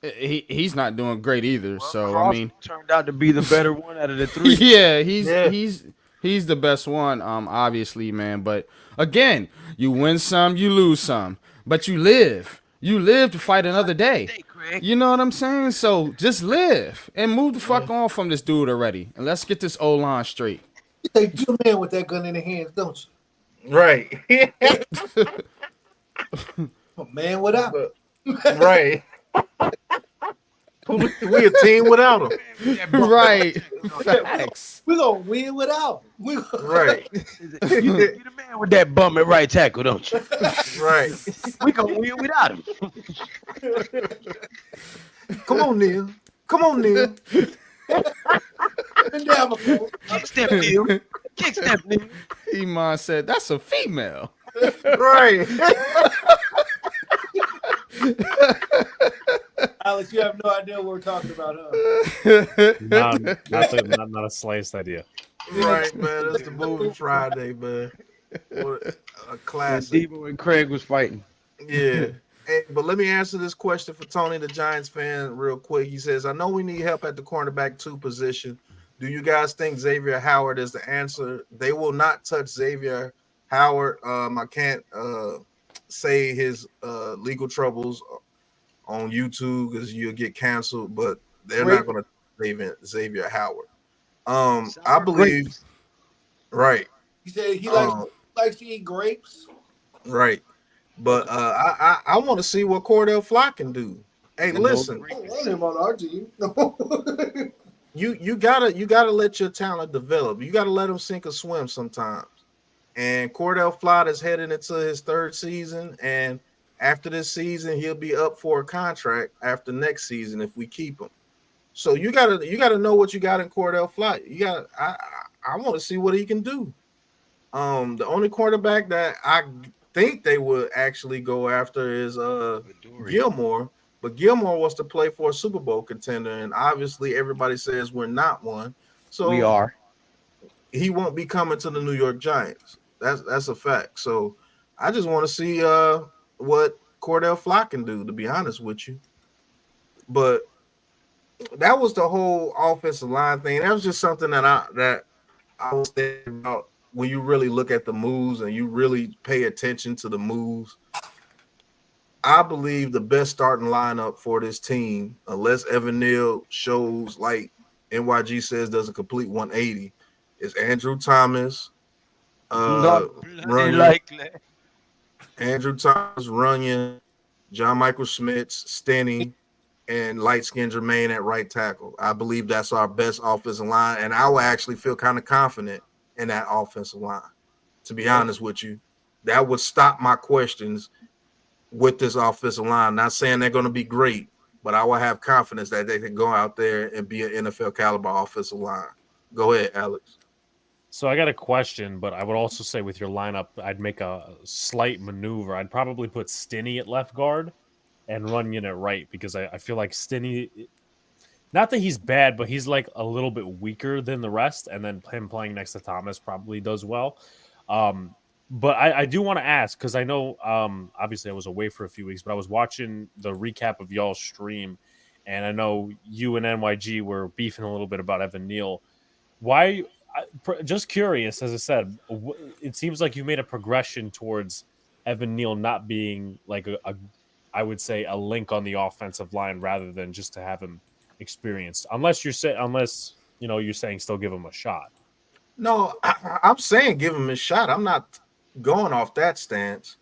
he's not doing great either. Well, So I Crosby mean, turned out to be the better one out of the three. yeah, Yeah. he's the best one, obviously, man. But again, you win some, you lose some, but you live. You live to fight another day. Hey, Craig. You know what I'm saying? So just live and move the Yeah. fuck on from this dude already, and let's get this O line straight. You say you a man with that gun in the hands, don't Right. you? A man without. But- right. We a team without him. That bump Right, right facts. We gonna win without him. Right. tackle. You the man with that bum at right tackle, don't you? Right. We gonna win without him. Come on, Neil. Come on, Neil. And down before. Kick step, Neil. Kick step, Neil. Iman said that's a female. Right. Alex, you have no idea what we're talking about, huh? Not a sliced idea. Right, man. That's the movie Friday, man. What a And classic. Debo and Craig was fighting. Yeah. Hey, but let me answer this question for Tony, the Giants fan, real quick. He says, I know we need help at the cornerback 2 position. Do you guys think Xavier Howard is the answer? They will not touch Xavier Howard. I can't say his legal troubles on YouTube because you'll get canceled, but they're not going to Xavier Howard. I Sour believe, grapes. right, He said he likes to eat grapes. right. But I want to see what Cordell Flott can do. Hey, And listen, I don't want him on our team. you gotta let your talent develop. You gotta let him sink or swim sometimes. And Cordell Flott is heading into his 3rd season, and after this season, he'll be up for a contract after next season if we keep him. So you gotta know what you got in Cordell Flott. I want to see what he can do. The only quarterback that I think they would actually go after is Gilmore, but Gilmore wants to play for a Super Bowl contender, and obviously everybody says we're not one. So We are. he won't be coming to the New York Giants. That's a fact. So I just want to see what Cordell Flott can do, to be honest with you. But that was the whole offensive line thing. That was just something that I was thinking about when you really look at the moves and you really pay attention to the moves. I believe the best starting lineup for this team, unless Evan Neal shows like NYG says does a complete 180, is Andrew Thomas, Not bloody Runyon, likely. Andrew Thomas, Runyon, John Michael Schmitz, Stenny, and light skinned Jermaine at right tackle. I believe that's our best offensive line, and I will actually feel kind of confident in that offensive line. To be honest with you, that would stop my questions with this offensive line. Not saying they're going to be great, but I will have confidence that they can go out there and be an NFL caliber offensive line. Go ahead, Alex. So I got a question, but I would also say with your lineup, I'd make a slight maneuver. I'd probably put Stinney at left guard and Runyon at right because I feel like Stinney, not that he's bad, but he's like a little bit weaker than the rest, and then him playing next to Thomas probably does well. But I do want to ask because I know obviously I was away for a few weeks, but I was watching the recap of y'all's stream, and I know you and NYG were beefing a little bit about Evan Neal. Why? Just curious, as I said, it seems like you made a progression towards Evan Neal not being like I would say a link on the offensive line rather than just to have him experienced. Unless you're saying still give him a shot. No, I'm saying give him a shot. I'm not going off that stance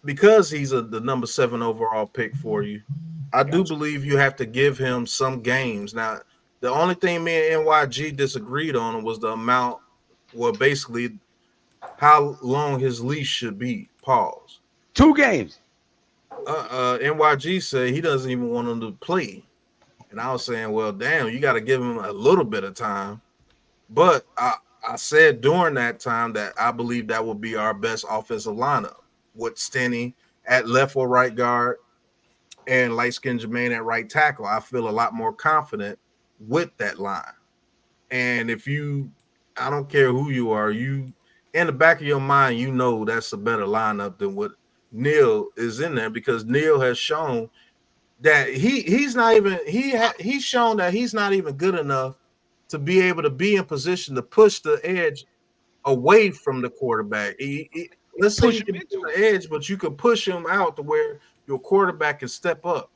because he's the number 7 overall pick for you. I do believe you have to give him some games. Now, the only thing me and NYG disagreed on was the amount, well, basically how long his leash should be. Pause. 2 games. NYG said he doesn't even want him to play. And I was saying, well, damn, you got to give him a little bit of time. But I said during that time that I believe that would be our best offensive lineup with Stenny at left or right guard and light skinned Jermaine at right tackle. I feel a lot more confident with that line. And if you, I don't care who you are, you in the back of your mind, you know that's a better lineup than what Neil is in there because Neil has shown that he's not even he's shown that he's not even good enough to be able to be in position to push the edge away from the quarterback. Let's say Push he him can be into on it. the edge, but you can push him out to where your quarterback can step up.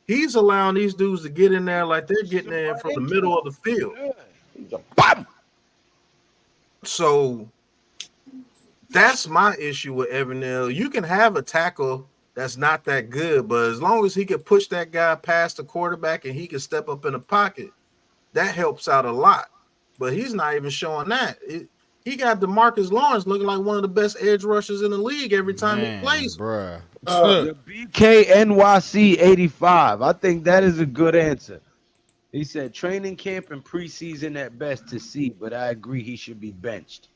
He's allowing these dudes to get in there like they're Pushes getting him in right from the into middle it. of the field. Yeah. He's a bam. So that's my issue with Evan Neal. You can have a tackle that's not that good, but as long as he can push that guy past the quarterback and he can step up in the pocket, that helps out a lot. But he's not even showing that. He got DeMarcus Lawrence looking like one of the best edge rushers in the league every time he Man, plays. bruh. The BKNYC 85. I think that is a good answer. He said training camp and preseason at best to see, but I agree he should be benched.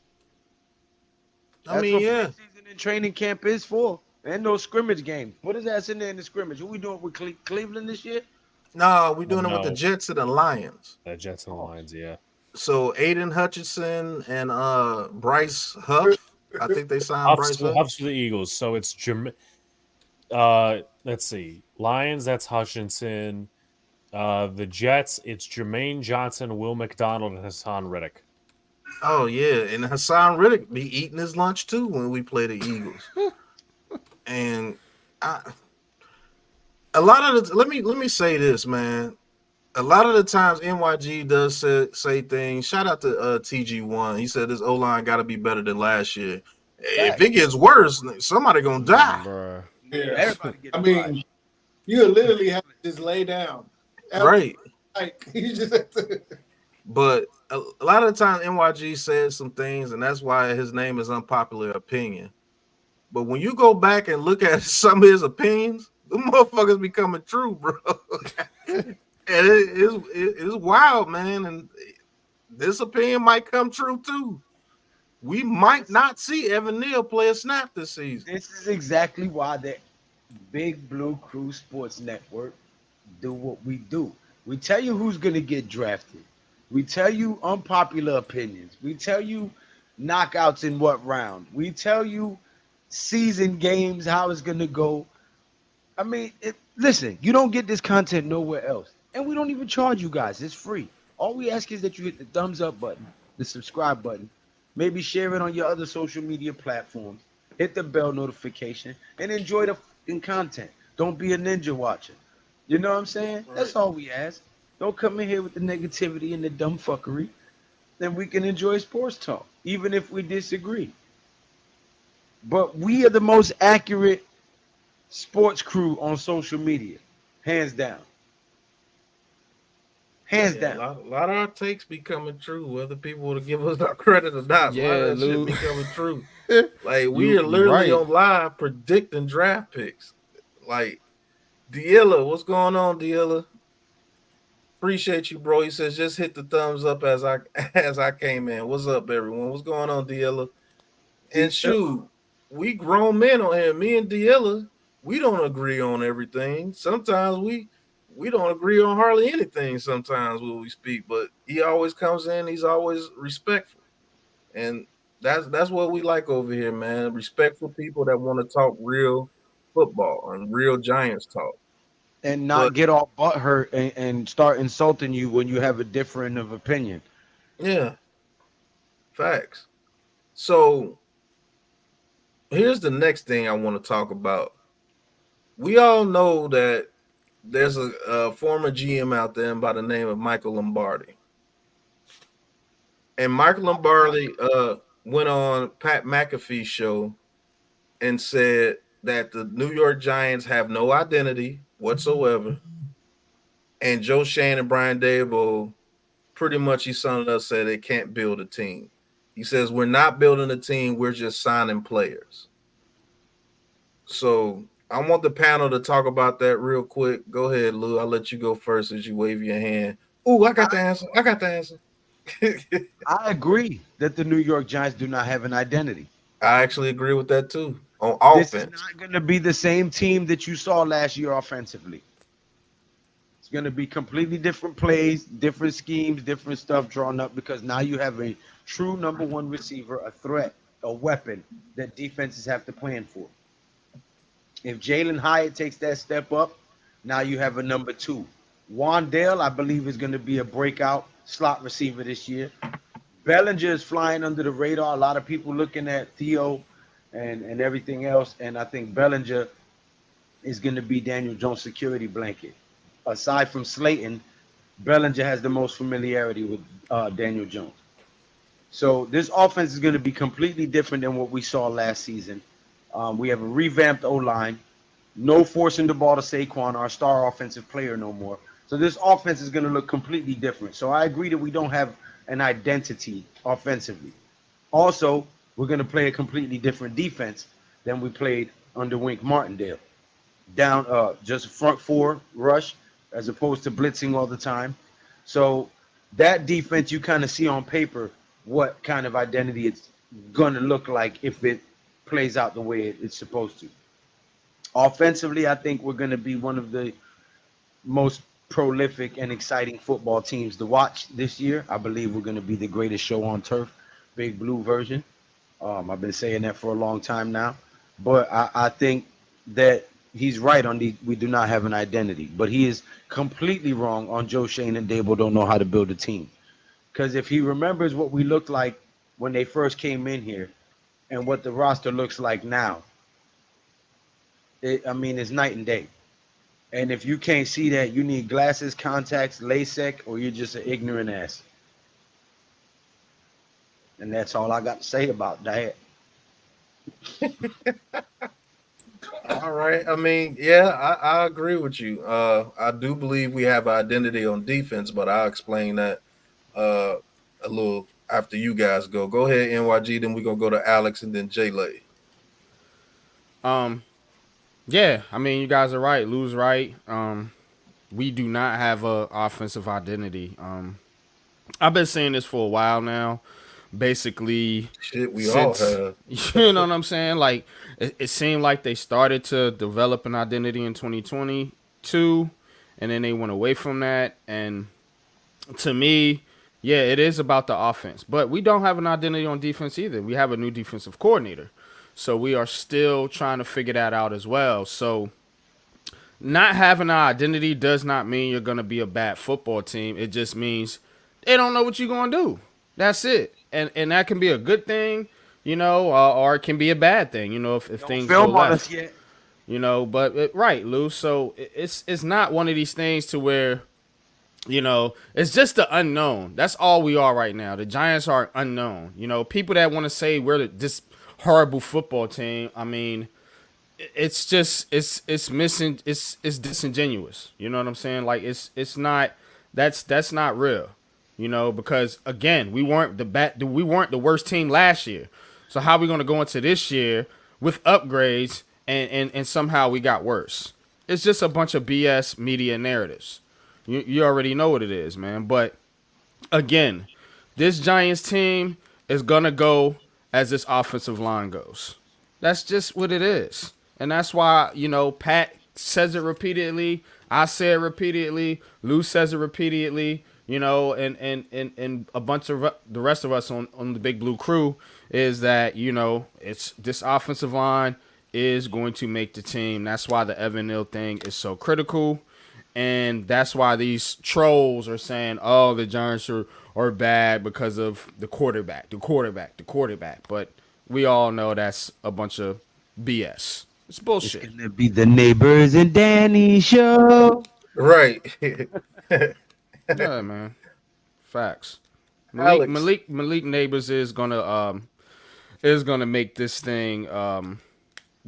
I That's mean, what yeah. preseason and training camp is for. And no scrimmage games. Put his ass in there in the scrimmage. Who we doing with Cleveland this year? No, we're doing it with the No, Jets and the Lions. the Jets and the Oh, Lions. Yeah. So Aiden Hutchinson and Bryce Huff. I think they signed Bryce Huff. Huff's for the Eagles. So it's let's see. Lions, that's Hutchinson. The Jets, it's Jermaine Johnson, Will McDonald, and Hassan Reddick. Oh yeah, and Hassan Riddick be eating his lunch too when we play the Eagles. And a lot of the let me say this, man. A lot of the times NYG does say things. Shout out to TG1. He said this O line got to be better than last year. If facts. it gets worse, somebody gonna die. Bruh. Yeah. Everybody I getting fried. mean, you literally have to just lay down. Right. Like, you just have to. But a lot of the time NYG says some things, and that's why his name is unpopular opinion. But when you go back and look at some of his opinions, the motherfuckers be coming true, bro. And it's wild, man. And this opinion might come true too. We might not see Evan Neal play a snap this season. This is exactly why the Big Blue Crew Sports Network do what we do. We tell you who's going to get drafted. We tell you unpopular opinions. We tell you knockouts in what round. We tell you season games, how it's going to go. I mean, listen, you don't get this content nowhere else. And we don't even charge you guys. It's free. All we ask is that you hit the thumbs up button, the subscribe button, maybe share it on your other social media platforms, hit the bell notification, and enjoy the fucking content. Don't be a ninja watcher. You know what I'm saying? That's all we ask. Don't come in here with the negativity and the dumb fuckery. Then we can enjoy sports talk, even if we disagree. But we are the most accurate sports crew on social media, hands down. Hands Yeah, down. a lot of our takes be coming true, whether people would give us our credit or not. A lot Yeah, of that shit Lou. be coming true. Like we You are literally right. on live predicting draft picks. Like Diilla, what's going on, Diilla? Appreciate you, bro. He says just hit the thumbs up as I as I came in. What's up, everyone? What's going on, Diilla? And shoot, we grown men on here. Me and Diilla, we don't agree on everything. Sometimes we don't agree on hardly anything. Sometimes when we speak, but he always comes in. He's always respectful, and that's what we like over here, man. Respectful people that want to talk real football and real Giants talk. And But not get all butthurt and start insulting you when you have a different of opinion. yeah, facts. So here's the next thing I want to talk about. We all know that there's a former GM out there by the name of Michael Lombardi. And Michael Lombardi went on Pat McAfee's show and said that the New York Giants have no identity whatsoever. And Joe Shane and Brian Daboll pretty much he summed it up, said they can't build a team. He says, we're not building a team, we're just signing players. So I want the panel to talk about that real quick. Go ahead, Lou. I'll let you go first as you wave your hand. Ooh, I got the answer. I got the answer. I agree that the New York Giants do not have an identity. I actually agree with that too. On This is offense. not going to be the same team that you saw last year offensively. It's going to be completely different plays, different schemes, different stuff drawn up because now you have a true number one receiver, a threat, a weapon that defenses have to plan for. If Jalen Hyatt takes that step up, now you have a number two. Wandale, I believe, is going to be a breakout slot receiver this year. Bellinger is flying under the radar. A lot of people looking at Theo and everything else, and I think Bellinger is going to be Daniel Jones' security blanket. Aside from Slayton, Bellinger has the most familiarity with Daniel Jones. So this offense is going to be completely different than what we saw last season. We have a revamped O line, no forcing the ball to Saquon, our star offensive player, no more. So this offense is going to look completely different. So I agree that we don't have an identity offensively. Also, we're going to play a completely different defense than we played under Wink Martindale. Down, just front four rush as opposed to blitzing all the time. So that defense, you kind of see on paper what kind of identity it's going to look like if it plays out the way it's supposed to. Offensively, I think we're going to be one of the most prolific and exciting football teams to watch this year. I believe we're going to be the greatest show on turf, Big Blue version. I've been saying that for a long time now, but I think that he's right on the we do not have an identity, but he is completely wrong on Joe Shane and Dable don't know how to build a team. Because if he remembers what we looked like when they first came in here and what the roster looks like now, I mean, it's night and day. And if you can't see that, you need glasses, contacts, LASIK, or you're just an ignorant ass. And that's all I got to say about that. All right. I mean, yeah, I agree with you. I do believe we have identity on defense, but I'll explain that uh, a little after you guys go. Go ahead, NYG. Then we're gonna go to Alex and then Jay Lay. Um, yeah, I mean, you guys are right. Lou's right. We do not have a offensive identity. I've been saying this for a while now. Basically, Shit, we all since have. you know what I'm saying, like it seemed like they started to develop an identity in 2022, and then they went away from that. And to me, yeah, it is about the offense, but we don't have an identity on defense either. We have a new defensive coordinator, so we are still trying to figure that out as well. So not having an identity does not mean you're going to be a bad football team. It just means they don't know what you're going to do. That's it. And that can be a good thing, or it can be a bad thing, if Don't things go film on us left, yet. But right, Lou. So it's not one of these things to where, it's just the unknown. That's all we are right now. The Giants are unknown. People that want to say we're this horrible football team, I mean, it's just it's missing it's disingenuous. You know what I'm saying? Like it's not that's not real. Because again, we weren't the worst team last year. So how are we gonna go into this year with upgrades and somehow we got worse? It's just a bunch of BS media narratives. You already know what it is, man. But again, this Giants team is gonna go as this offensive line goes. That's just what it is. And that's why, Pat says it repeatedly. I say it repeatedly. Lou says it repeatedly. And a bunch of the rest of us on the Big Blue crew is that, it's this offensive line is going to make the team. That's why the Evan Neal thing is so critical. And that's why these trolls are saying, oh, the Giants are bad because of the quarterback. But we all know that's a bunch of BS. It's It's bullshit. gonna be the neighbors and Danny show. Right. Yeah, man. Facts. Alex. Malik Neighbors is gonna make this thing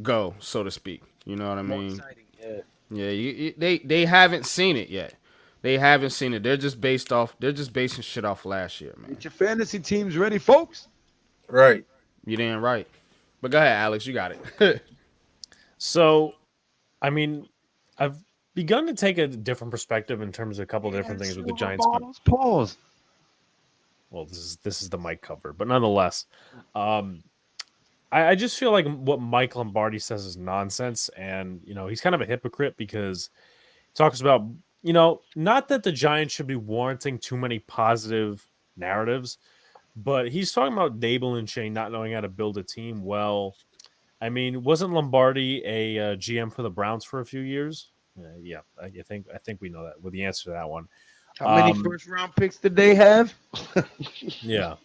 go, so to speak. You know what I More mean? exciting. Yeah. Yeah, they haven't seen it yet. They haven't seen it. They're just basing shit off last year, man. Get your fantasy teams ready, folks. Right. You didn't right. But go ahead, Alex. You got it. So I mean, I've begun to take a different perspective in terms of a couple of different things with the Giants. Pause. Well, this is the mic cover, but nonetheless, um, I just feel like what Mike Lombardi says is nonsense, and he's kind of a hypocrite because he talks about not that the Giants should be warranting too many positive narratives, but he's talking about Dable and Shane not knowing how to build a team. Well, I mean, wasn't Lombardi a GM for the Browns for a few years? Yeah, I think we know that with the answer to that one. How many first round picks did they have? Yeah.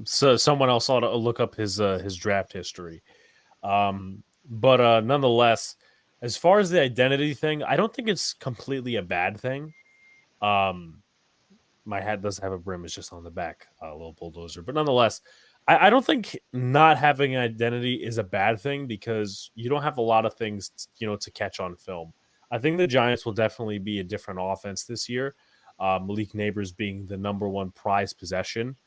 So someone else ought to look up his draft history. But nonetheless, as far as the identity thing, I don't think it's completely a bad thing. My hat does have a brim; it's just on the back, a little bulldozer. But nonetheless, I don't think not having an identity is a bad thing because you don't have a lot of things, to catch on film. I think the Giants will definitely be a different offense this year. Malik Neighbors being the number one prize possession.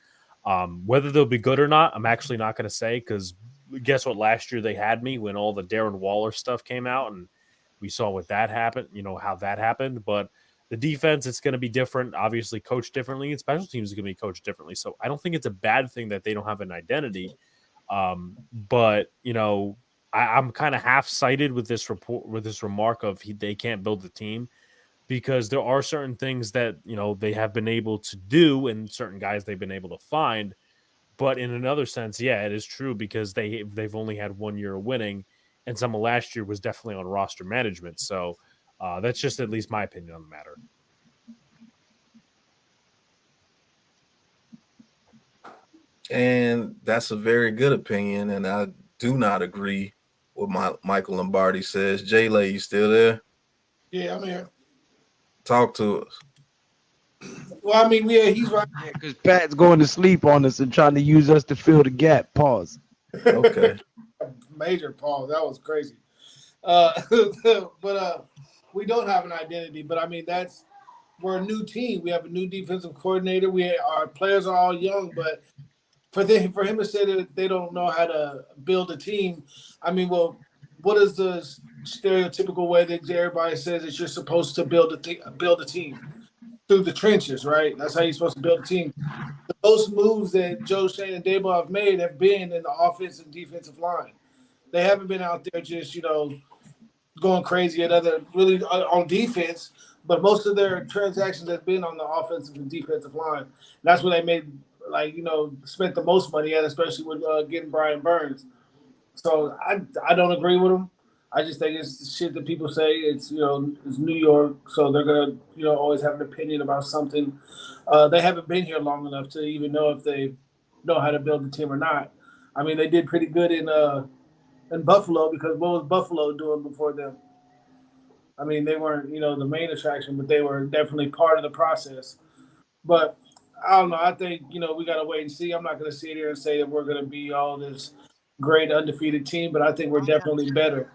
Whether they'll be good or not, I'm actually not going to say because guess what? Last year they had me when all the Darren Waller stuff came out, and we saw what that happened. How that happened, but the defense, it's going to be different. Obviously, coached differently, and special teams is going to be coached differently. So I don't think it's a bad thing that they don't have an identity. But I'm kind of half sighted with this report, with this remark of they can't build the team because there are certain things that they have been able to do and certain guys they've been able to find. But in another sense, yeah, it is true because they've only had 1 year of winning, and some of last year was definitely on roster management. So that's just at least my opinion on the matter. And that's a very good opinion, and I do not agree with Michael Lombardi says. Jay, you still there? Yeah, I'm here. Talk to us. Well, I mean, yeah, he's right. Yeah, because Pat's going to sleep on us and trying to use us to fill the gap. Pause. Okay. Major pause. That was crazy. But we don't have an identity. But I mean, we're a new team. We have a new defensive coordinator. Our players are all young, but for him to say that they don't know how to build a team, I mean, well, what is the stereotypical way that everybody says that you're supposed to build a team? Through the trenches, right? That's how you're supposed to build a team. The most moves that Joe Shane and Dable have made have been in the offensive and defensive line. They haven't been out there just, going crazy at really on defense, but most of their transactions have been on the offensive and defensive line. That's where they made, spent the most money at, especially with getting Brian Burns. So I don't agree with them. I just think it's shit that people say. It's it's New York, so they're gonna always have an opinion about something. They haven't been here long enough to even know if they know how to build a team or not. I mean, they did pretty good in Buffalo because what was Buffalo doing before them? I mean, they weren't the main attraction, but they were definitely part of the process. But I don't know. I think we got to wait and see. I'm not going to sit here and say that we're going to be all this great undefeated team, but I think we're definitely better.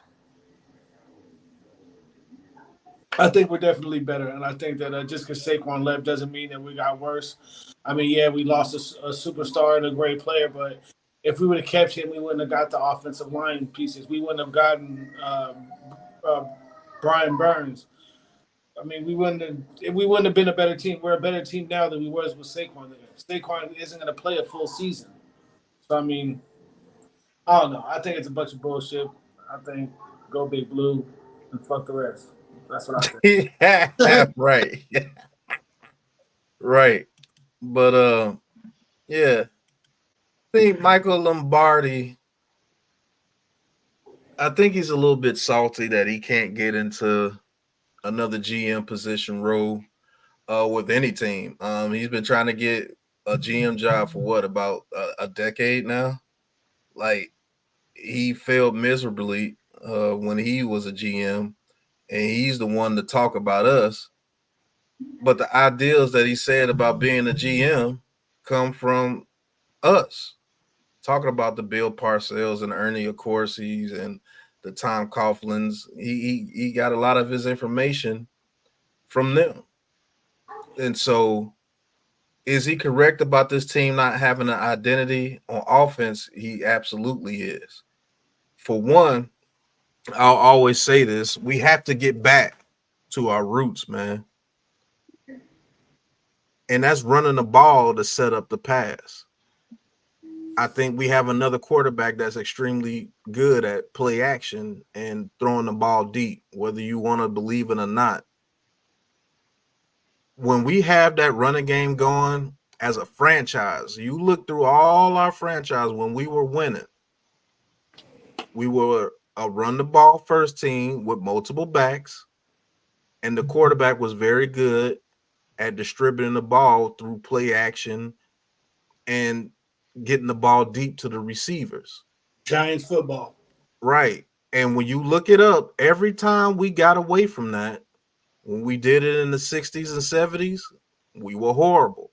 I think we're definitely better, and I think that just because Saquon left doesn't mean that we got worse. I mean, yeah, we lost a superstar and a great player, but if we would have kept him, we wouldn't have got the offensive line pieces. We wouldn't have gotten uh, Brian Burns. I mean, we wouldn't have been a better team. We're a better team now than we was with Saquon there. Saquon isn't going to play a full season, so I mean, I don't know. I think it's a bunch of bullshit. I think go Big Blue and fuck the rest. That's what I think. Yeah, right. Right. But yeah. I think Michael Lombardi, I think he's a little bit salty that he can't get into another GM position role with any team. He's been trying to get a GM job for what, about a decade now? Like, he failed miserably when he was a GM, and he's the one to talk about us. But the ideals that he said about being a GM come from us, talking about the Bill Parcells and Ernie Accorsi's and the Tom Coughlins. He got a lot of his information from them. And so, is he correct about this team not having an identity on offense? He absolutely is. For one, I'll always say this: we have to get back to our roots, man, and that's running the ball to set up the pass. I think we have another quarterback that's extremely good at play action and throwing the ball deep, whether you want to believe it or not. When we have that running game going as a franchise, you look through all our franchise when we were winning, we were a run the ball first team with multiple backs, and the quarterback was very good at distributing the ball through play action and getting the ball deep to the receivers. Giants football. Right. And when you look it up, every time we got away from that, when we did it in the 60s and 70s, we were horrible.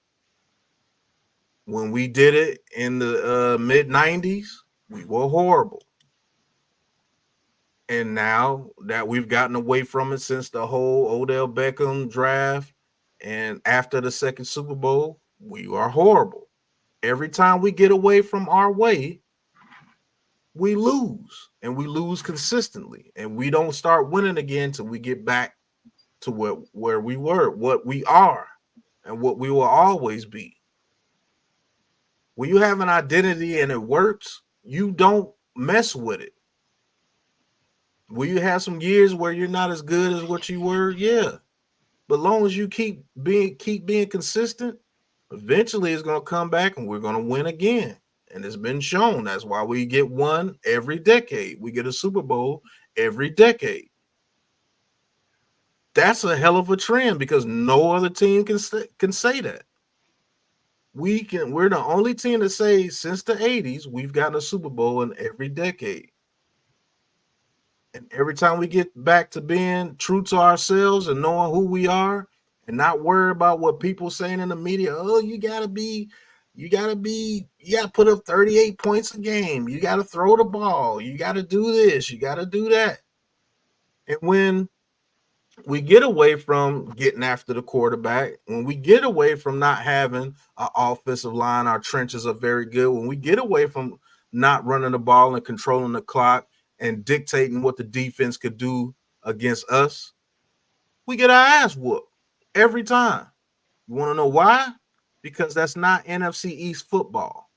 When we did it in the mid 90s, we were horrible. And now that we've gotten away from it since the whole Odell Beckham draft and after the second Super Bowl, we are horrible. Every time we get away from our way, we lose, and we lose consistently, and we don't start winning again till we get back to where we were, what we are, and what we will always be. When you have an identity and it works, you don't mess with it. Will you have some years where you're not as good as what you were? Yeah. But long as you keep being consistent, eventually it's gonna come back and we're gonna win again. And it's been shown. That's why we get one every decade. We get a Super Bowl every decade. That's a hell of a trend because no other team can say that. We're the only team to say since the 80s we've gotten a Super Bowl in every decade. And every time we get back to being true to ourselves and knowing who we are and not worry about what people saying in the media, oh, you gotta put up 38 points a game. You gotta throw the ball. You gotta do this. You gotta do that. And when we get away from getting after the quarterback, when we get away from not having an offensive line, our trenches are very good. When we get away from not running the ball and controlling the clock and dictating what the defense could do against us, we get our ass whooped every time. You want to know why? Because that's not NFC East football.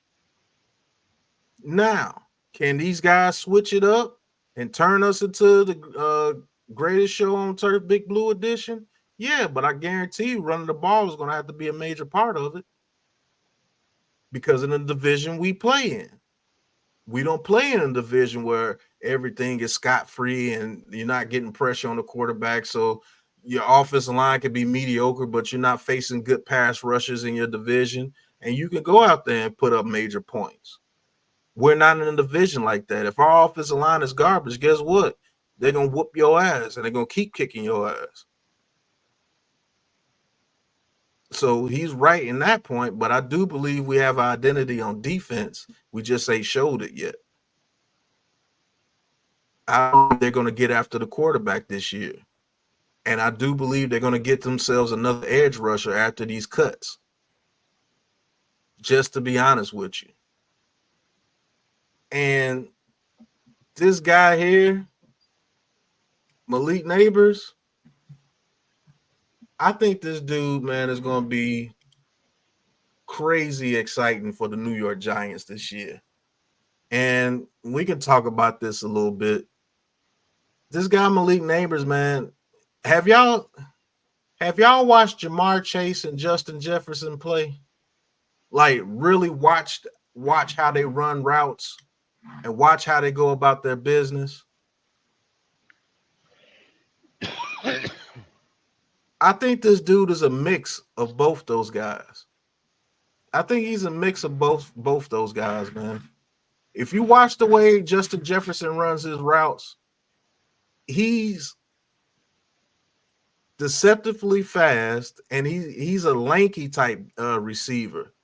Now, can these guys switch it up and turn us into the greatest show on turf, Big Blue Edition? Yeah, but I guarantee you running the ball is going to have to be a major part of it because in the division we play in. We don't play in a division where everything is scot-free and you're not getting pressure on the quarterback. So your offensive line can be mediocre, but you're not facing good pass rushers in your division, and you can go out there and put up major points. We're not in a division like that. If our offensive line is garbage, guess what? They're going to whoop your ass, and they're going to keep kicking your ass. So he's right in that point, but I do believe we have identity on defense. We just ain't showed it yet. I don't think they're going to get after the quarterback this year. And I do believe they're going to get themselves another edge rusher after these cuts. Just to be honest with you. And this guy here, Malik Neighbors, I think this dude, man, is going to be crazy exciting for the New York Giants this year. And we can talk about this a little bit. This guy, Malik Neighbors, man, have y'all watched Jamar Chase and Justin Jefferson play? Like really watch how they run routes and watch how they go about their business. I think this dude is a mix of both those guys. I think he's a mix of both those guys, man. If you watch the way Justin Jefferson runs his routes, he's deceptively fast, and he's a lanky type receiver.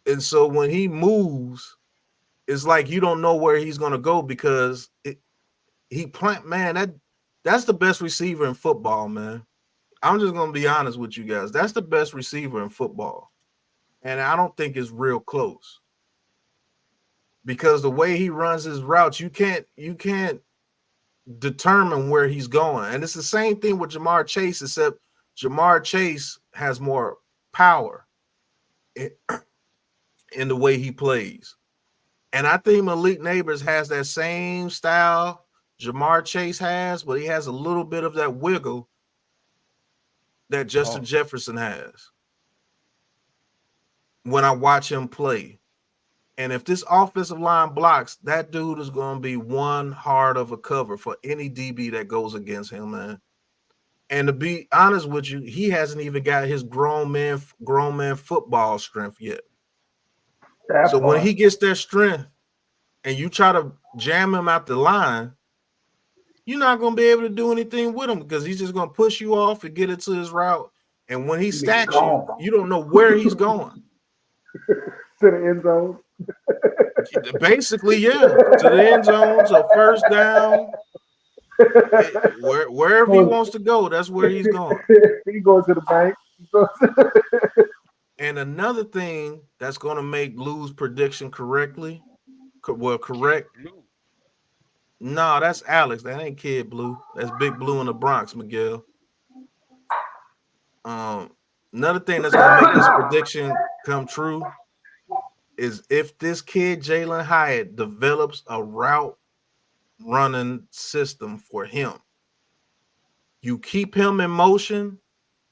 And so when he moves, it's like you don't know where he's going to go because that's the best receiver in football, man. I'm just going to be honest with you guys. That's the best receiver in football. And I don't think it's real close. Because the way he runs his routes, you can't determine where he's going. And it's the same thing with Jamar Chase, except Jamar Chase has more power in the way he plays. And I think Malik Neighbors has that same style Jamar Chase has, but he has a little bit of that wiggle that Justin Jefferson has when I watch him play. And if this offensive line blocks, that dude is going to be one hard of a cover for any DB that goes against him, man. And to be honest with you, he hasn't even got his grown man football strength yet. So when he gets that strength and you try to jam him out the line, you're not going to be able to do anything with him because he's just going to push you off and get into his route. And when he stacks you, you don't know where he's going. To the end zone. Basically, yeah. To the end zone, to first down. Wherever he wants to go, that's where he's going. He goes to the bank. And another thing that's going to make Lou's prediction correct. No, that's Alex. That ain't Kid Blue. That's Big Blue in the Bronx, Miguel. Another thing that's going to make this prediction come true is if this kid, Jalen Hyatt, develops a route running system for him. You keep him in motion.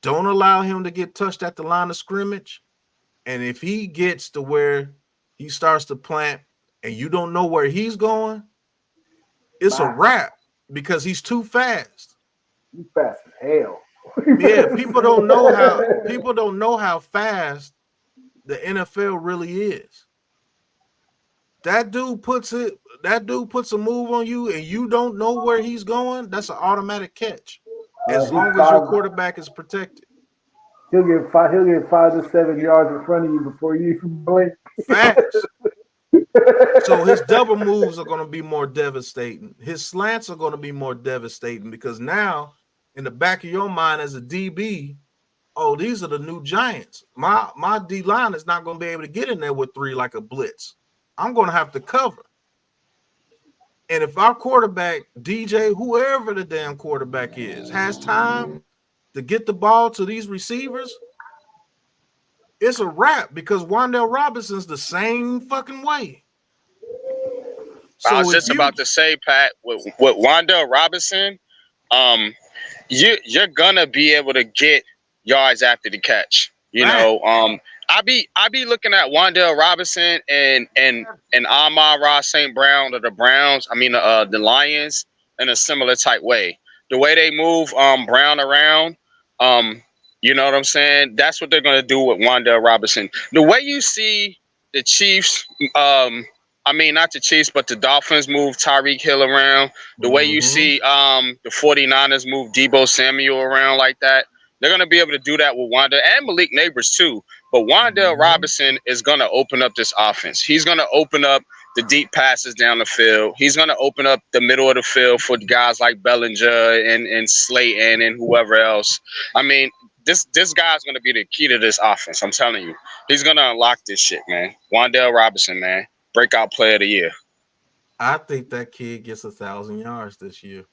Don't allow him to get touched at the line of scrimmage. And if he gets to where he starts to plant and you don't know where he's going, it's a wrap because he's too fast. He's fast as hell. Yeah, people don't know how fast the NFL really is. That dude puts a move on you and you don't know where he's going, that's an automatic catch. As long as your quarterback is protected. He'll get 5 to 7 yards in front of you before you even blink. Facts. So his double moves are going to be more devastating. His slants are going to be more devastating because now in the back of your mind as a DB, oh, these are the new Giants. My D line is not going to be able to get in there with 3 like a blitz. I'm going to have to cover. And if our quarterback, DJ, whoever the damn quarterback is, has time to get the ball to these receivers, it's a wrap because Wan'Dale Robinson's the same fucking way. So I was just about to say, Pat, with Wan'Dale Robinson, you're gonna be able to get yards after the catch. You know, I be looking at Wan'Dale Robinson and Amon-Ra St. Brown of the Browns. I mean the Lions in a similar type way. The way they move Brown around, you know what I'm saying? That's what they're gonna do with Wan'Dale Robinson. The way you see the Chiefs, I mean not the Chiefs, but the Dolphins move Tyreek Hill around. The way you see the 49ers move Deebo Samuel around like that. They're going to be able to do that with Wan'Dale and Malik Neighbors too. But Wan'Dale Robinson is going to open up this offense. He's going to open up the deep passes down the field. He's going to open up the middle of the field for guys like Bellinger and Slayton and whoever else. I mean, this guy's going to be the key to this offense. I'm telling you. He's going to unlock this shit, man. Wan'Dale Robinson, man. Breakout player of the year. I think that kid gets 1,000 yards this year.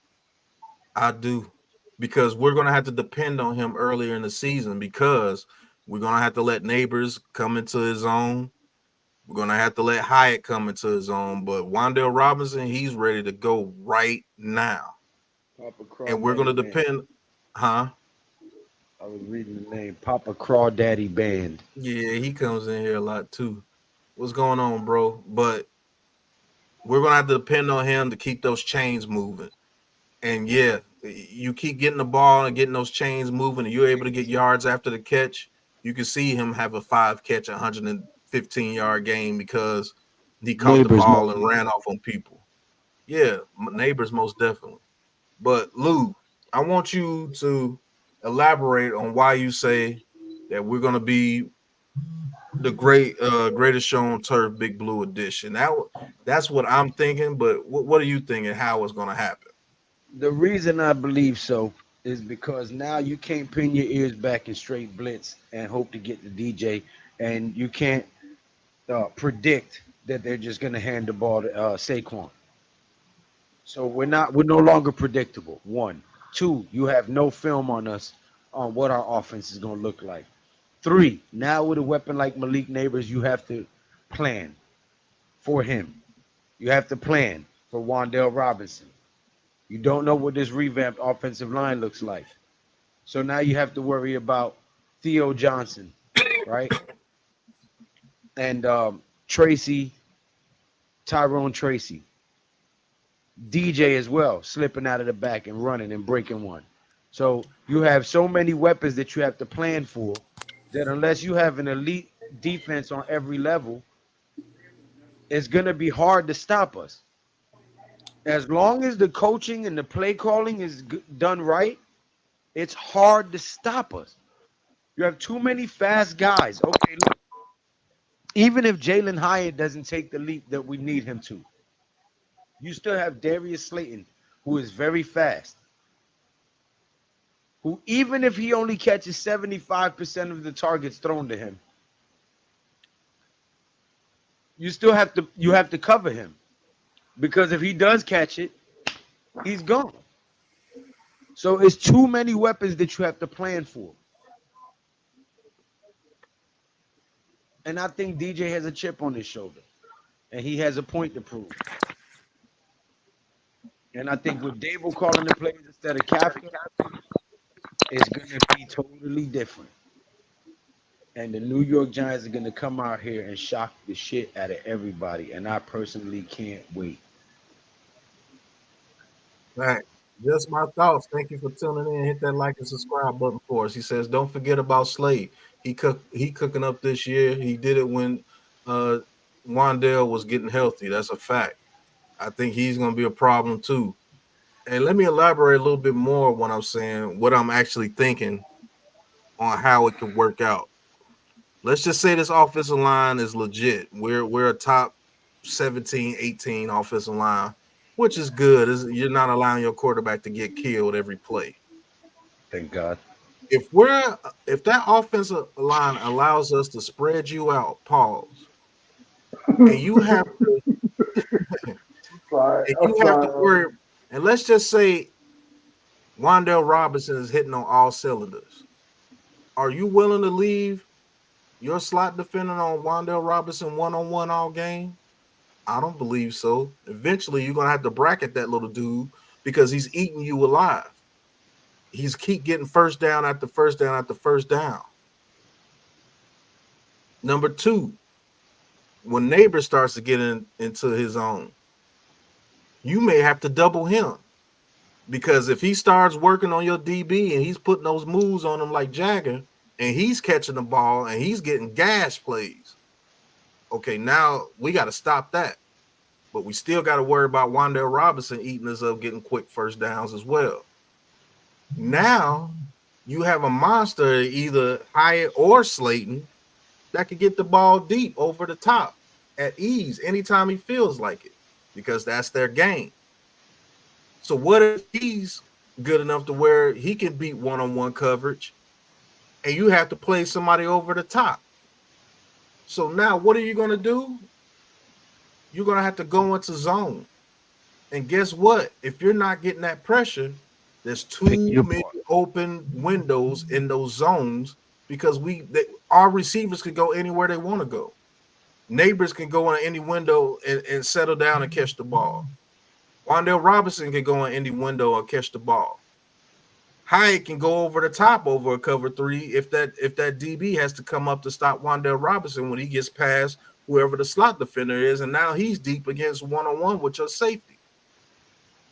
I do. Because we're going to have to depend on him earlier in the season because we're going to have to let Neighbors come into his own. We're going to have to let Hyatt come into his own. But Wan'Dale Robinson, he's ready to go right now. And we're going to depend. Huh? I was reading the name. Papa Crawdaddy Band. Yeah, he comes in here a lot too. What's going on, bro? But we're going to have to depend on him to keep those chains moving. And yeah, you keep getting the ball and getting those chains moving, and you're able to get yards after the catch. You can see him have a 5-catch, 115-yard game because he caught the ball and ran off on people. Yeah, Neighbors most definitely. But Lou, I want you to elaborate on why you say that we're going to be the greatest show on turf, Big Blue edition. That's what I'm thinking. But what are you thinking? How it's going to happen? The reason I believe so is because now you can't pin your ears back and straight blitz and hope to get the DJ, and you can't predict that they're just going to hand the ball to Saquon. So we're no longer predictable. One. Two, you have no film on us on what our offense is gonna look like. Three, now with a weapon like Malik Neighbors, you have to plan for him. You have to plan for Wandale Robinson. You don't know what this revamped offensive line looks like. So now you have to worry about Theo Johnson, right? And Tracy, Tyrone Tracy, DJ as well, slipping out of the back and running and breaking one. So you have so many weapons that you have to plan for that unless you have an elite defense on every level, it's going to be hard to stop us. As long as the coaching and the play calling is done right, it's hard to stop us. You have too many fast guys. Okay, look, even if Jalen Hyatt doesn't take the leap that we need him to, you still have Darius Slayton, who is very fast. Who, even if he only catches 75% of the targets thrown to him, you have to cover him. Because if he does catch it, he's gone. So it's too many weapons that you have to plan for. And I think DJ has a chip on his shoulder. And he has a point to prove. And I think with Dable calling the plays instead of Kafka, it's going to be totally different. And the New York Giants are going to come out here and shock the shit out of everybody. And I personally can't wait. Right. Just my thoughts. Thank you for tuning in. Hit that like and subscribe button for us. He says, don't forget about Slade. He cooking up this year. He did it when Wandale was getting healthy. That's a fact. I think he's going to be a problem too. And let me elaborate a little bit more what I'm saying, what I'm actually thinking on how it could work out. Let's just say this offensive line is legit. We're a top 17, 18 offensive line, which is good. You're not allowing your quarterback to get killed every play. Thank God. If that offensive line allows us to spread you out, pause, and you have to worry. And let's just say Wandale Robinson is hitting on all cylinders. Are you willing to leave your slot defender on Wandale Robinson one-on-one all game? I don't believe so. Eventually, you're going to have to bracket that little dude because he's eating you alive. He's keep getting first down after first down after first down. Number two, when Neighbor starts to get into his own, you may have to double him. Because if he starts working on your DB and he's putting those moves on him like Jagger, and he's catching the ball and he's getting gash plays, okay, now we got to stop that. But we still got to worry about Wandale Robinson eating us up, getting quick first downs as well. Now you have a monster, either Hyatt or Slayton, that could get the ball deep over the top at ease anytime he feels like it, because that's their game. So what if he's good enough to where he can beat one-on-one coverage and you have to play somebody over the top? So now what are you going to do? You're going to have to go into zone. And guess what? If you're not getting that pressure, there's too many open windows in those zones because our receivers could go anywhere they want to go. Neighbors can go in any window and settle down and catch the ball. Wandale Robinson can go in any window and catch the ball. Hyatt can go over the top over a cover three if that DB has to come up to stop Wandale Robinson when he gets past whoever the slot defender is, and now he's deep against one-on-one with your safety.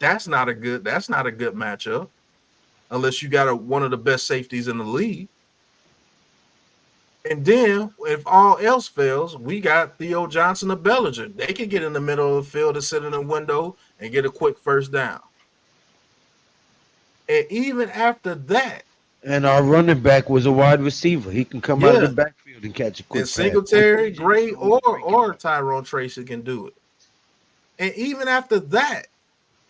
That's not a good matchup unless you got one of the best safeties in the league. And then if all else fails, we got Theo Johnson or Bellinger. They can get in the middle of the field and sit in a window and get a quick first down. And even after that, and our running back was a wide receiver. He can come out of the backfield and catch a quick pass. Singletary, Gray, or Tyrone Tracy can do it. And even after that,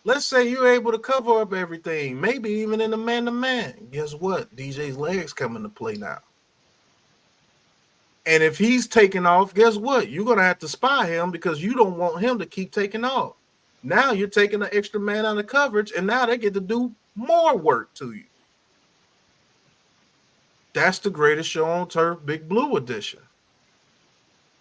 let's say you're able to cover up everything, maybe even in the man-to-man. Guess what? DJ's legs come into play now. And if he's taking off, guess what? You're going to have to spy him because you don't want him to keep taking off. Now you're taking an extra man out of coverage, and now they get to do more work to you. That's the greatest show on turf, Big Blue edition.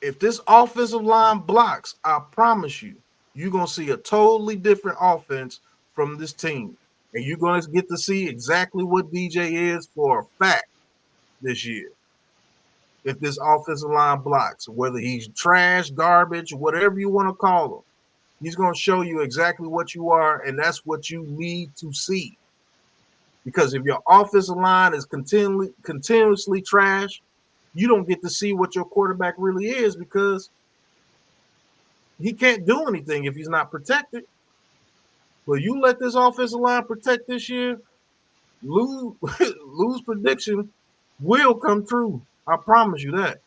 If this offensive line blocks, I promise you, you're going to see a totally different offense from this team. And you're going to get to see exactly what DJ is for a fact this year. If this offensive line blocks, whether he's trash, garbage, whatever you want to call him, he's going to show you exactly what you are, and that's what you need to see. Because if your offensive line is continuously trash, you don't get to see what your quarterback really is because he can't do anything if he's not protected. But you let this offensive line protect this year, lose prediction will come true. I promise you that.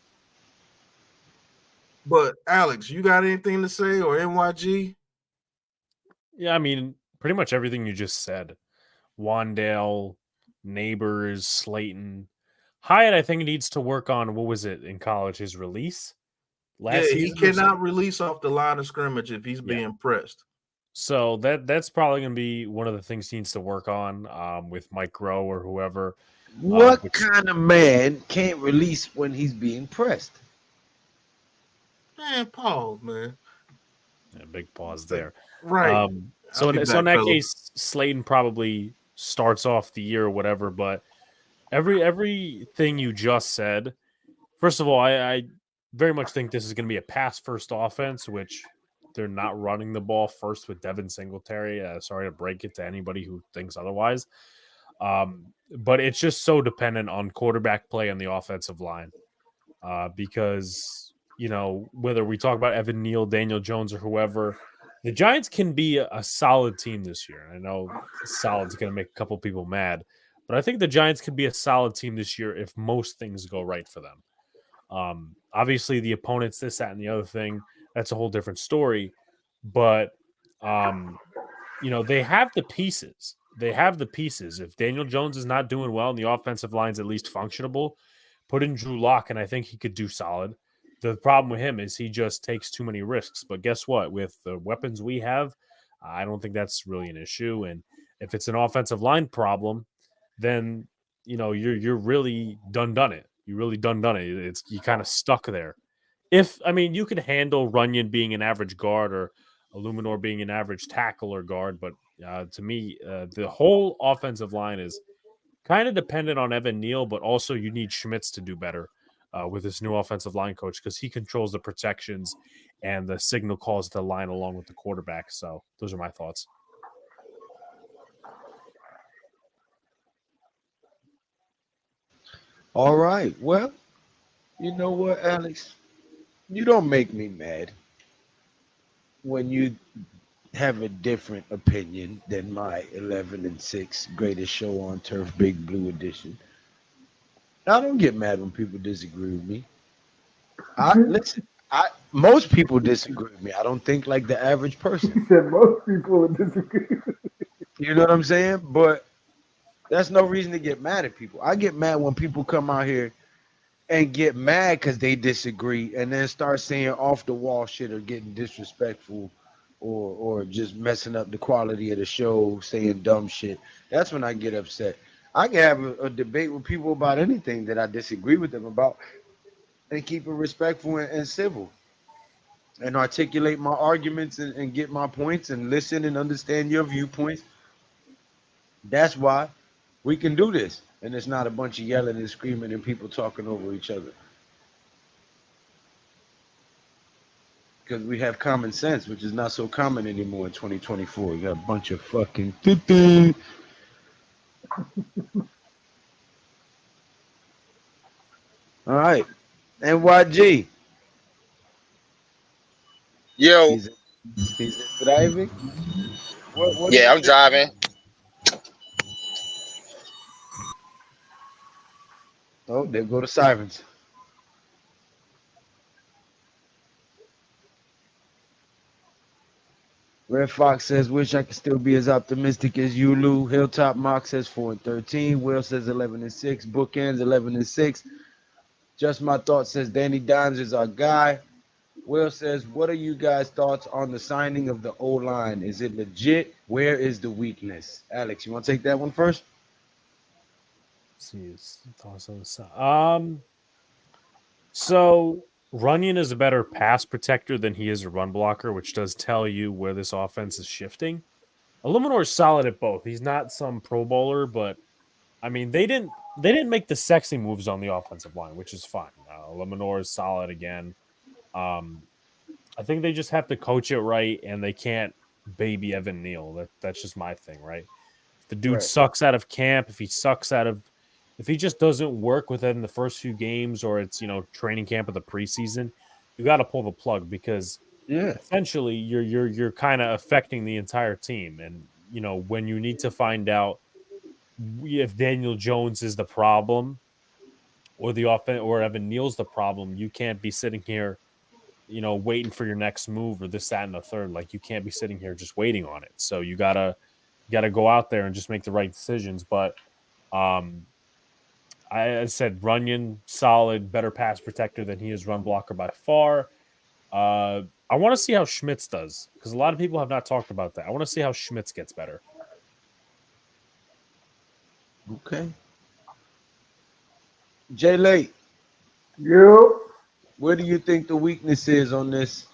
But Alex, you got anything to say, or NYG? Yeah, I mean, pretty much everything you just said. Wandale, Neighbors, Slayton. Hyatt, I think, needs to work on, what was it in college, his release? Last season, he cannot release off the line of scrimmage if he's being pressed. So that's probably going to be one of the things he needs to work on with Mike Rowe or whoever. What kind of man can't release when he's being pressed? Man, pause, man. Yeah, big pause there. Right. So in that case, Slayton probably starts off the year or whatever. But everything you just said, first of all, I very much think this is going to be a pass-first offense, which they're not running the ball first with Devin Singletary. Sorry to break it to anybody who thinks otherwise. But it's just so dependent on quarterback play on the offensive line. Because, you know, whether we talk about Evan Neal, Daniel Jones, or whoever, the Giants can be a solid team this year. I know solid's going to make a couple people mad, but I think the Giants can be a solid team this year if most things go right for them. Obviously, the opponents, this, that, and the other thing, that's a whole different story. But, you know, they have the pieces. They have the pieces. If Daniel Jones is not doing well and the offensive line's at least functionable, put in Drew Lock, and I think he could do solid. The problem with him is he just takes too many risks. But guess what? With the weapons we have, I don't think that's really an issue. And if it's an offensive line problem, then, you know, you're really done it. You really done it. You kind of stuck there. You could handle Runyon being an average guard or Illuminor being an average tackle or guard, but to me, the whole offensive line is kind of dependent on Evan Neal, but also you need Schmitz to do better with this new offensive line coach because he controls the protections and the signal calls at the line along with the quarterback. So those are my thoughts. All right. Well, you know what, Alex? You don't make me mad when you have a different opinion than my 11-6 greatest show on turf, Big Blue edition. I don't get mad when people disagree with me. Most people disagree with me. I don't think like the average person. He said most people would disagree. You know what I'm saying? But that's no reason to get mad at people. I get mad when people come out here and get mad because they disagree and then start saying off the wall shit or getting disrespectful or just messing up the quality of the show, saying dumb shit. That's when I get upset. I can have a debate with people about anything that I disagree with them about and keep it respectful and civil and articulate my arguments and get my points and listen and understand your viewpoints. That's why we can do this. And it's not a bunch of yelling and screaming and people talking over each other. Because we have common sense, which is not so common anymore in 2024. You got a bunch of fucking All right. NYG. Yo. He's driving? Yeah, I'm driving. Oh, there go the sirens. Red Fox says, wish I could still be as optimistic as you, Lou. Hilltop Mock says 4-13. Will says 11-6. Bookends 11-6. Just My Thought says Danny Dimes is our guy. Will says, "What are you guys' thoughts on the signing of the O line? Is it legit? Where is the weakness?" Alex, you want to take that one first? Let's see his thoughts on the side. So Runyon is a better pass protector than he is a run blocker, which does tell you where this offense is shifting. Illuminor is solid at both. He's not some Pro Bowler, but I mean they didn't make the sexy moves on the offensive line, which is fine. Illuminor is solid again. Um, I think they just have to coach it right, and they can't baby Evan Neal. That's just my thing, right? If the dude Right. sucks out of camp, if he just doesn't work within the first few games, or it's training camp of the preseason, you got to pull the plug because Yeah. essentially you're kind of affecting the entire team. And when you need to find out if Daniel Jones is the problem or the offense or Evan Neal's the problem, you can't be sitting here waiting for your next move or this, that, and the third. Like you can't be sitting here just waiting on it. So you gotta go out there and just make the right decisions. But um, I said Runyon solid, better pass protector than he is run blocker by far. I want to see how Schmitz does because a lot of people have not talked about that. I want to see how Schmitz gets better. Okay. Jay Late, You, where do you think the weakness is on this?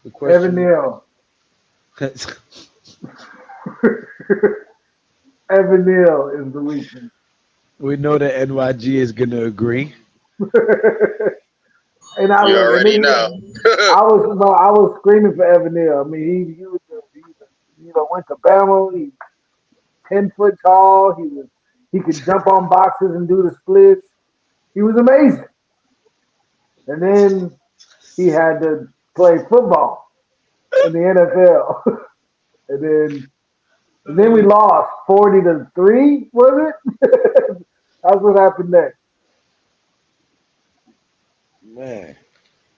The Evan question. Neal. Evan Neal is the weakness. We know that NYG is gonna agree. And I You was, and already then, know. I was screaming for Evan Neal. I mean, went to Bama. He's 10 foot tall. He could jump on boxes and do the splits. He was amazing. And then he had to play football in the NFL. and then we lost 40-3, was it? That's what happened next. Man,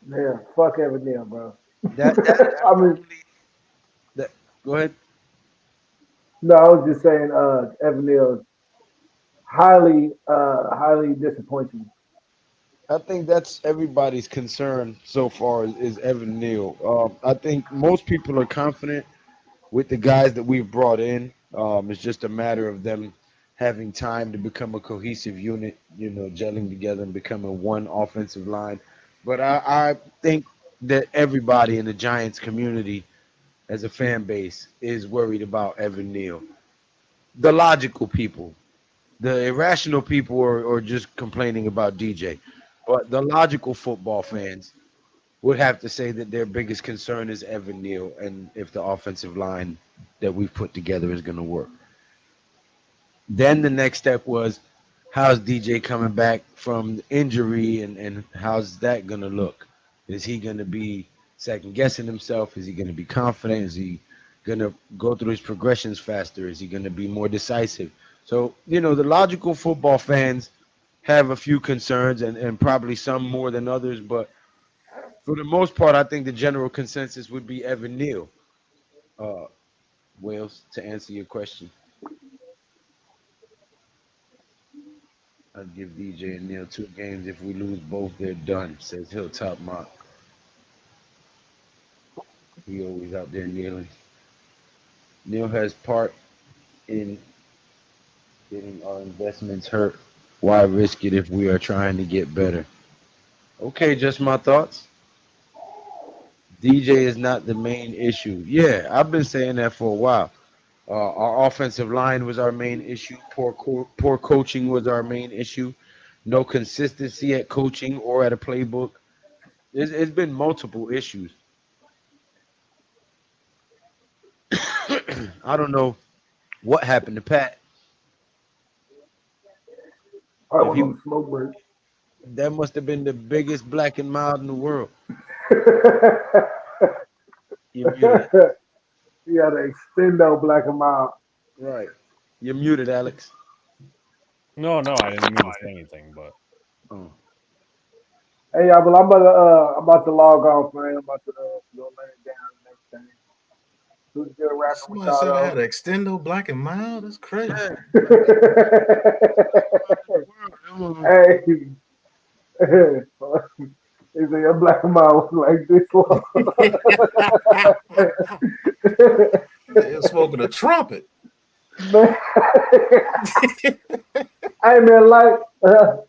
Yeah, fuck Evan Neal, bro. that I mean, that. Go ahead. no, I was just saying, Evan Neal is highly disappointing. I think that's everybody's concern so far is Evan Neal. I think most people are confident with the guys that we've brought in. It's just a matter of them having time to become a cohesive unit, gelling together and becoming one offensive line. But I think that everybody in the Giants community as a fan base is worried about Evan Neal. The logical people, the irrational people are just complaining about DJ. But the logical football fans would have to say that their biggest concern is Evan Neal and if the offensive line that we've put together is going to work. Then the next step was how's DJ coming back from injury and how's that going to look? Is he going to be second guessing himself? Is he going to be confident? Is he going to go through his progressions faster? Is he going to be more decisive? So, the logical football fans have a few concerns and probably some more than others, but for the most part, I think the general consensus would be Evan Neal. Uh, Wales, to answer your question, I'd give DJ and Neal 2 games. If we lose both, they're done, says Hilltop Mock. He always out there kneeling. Neal has part in getting our investments hurt. Why risk it if we are trying to get better? Okay, just my thoughts. DJ is not the main issue. Yeah, I've been saying that for a while. Our offensive line was our main issue. Poor coaching was our main issue. No consistency at coaching or at a playbook. It's been multiple issues. I don't know what happened to Pat. I If went he on smoke break. That must have been the biggest black and mild in the world. You're muted. You got to extendo black and mild. Right. You're muted, Alex. No, I didn't mean to say anything, but Oh. Hey, y'all, but I'm about to log off, man. I'm about to go lay it down and everything. It was good rapping with Somebody said I had y'all, an extendo black and mild. That's crazy. Yeah. though. Hey, it's so your black and mild was like this long. They're smoking a trumpet. Man. Hey man, light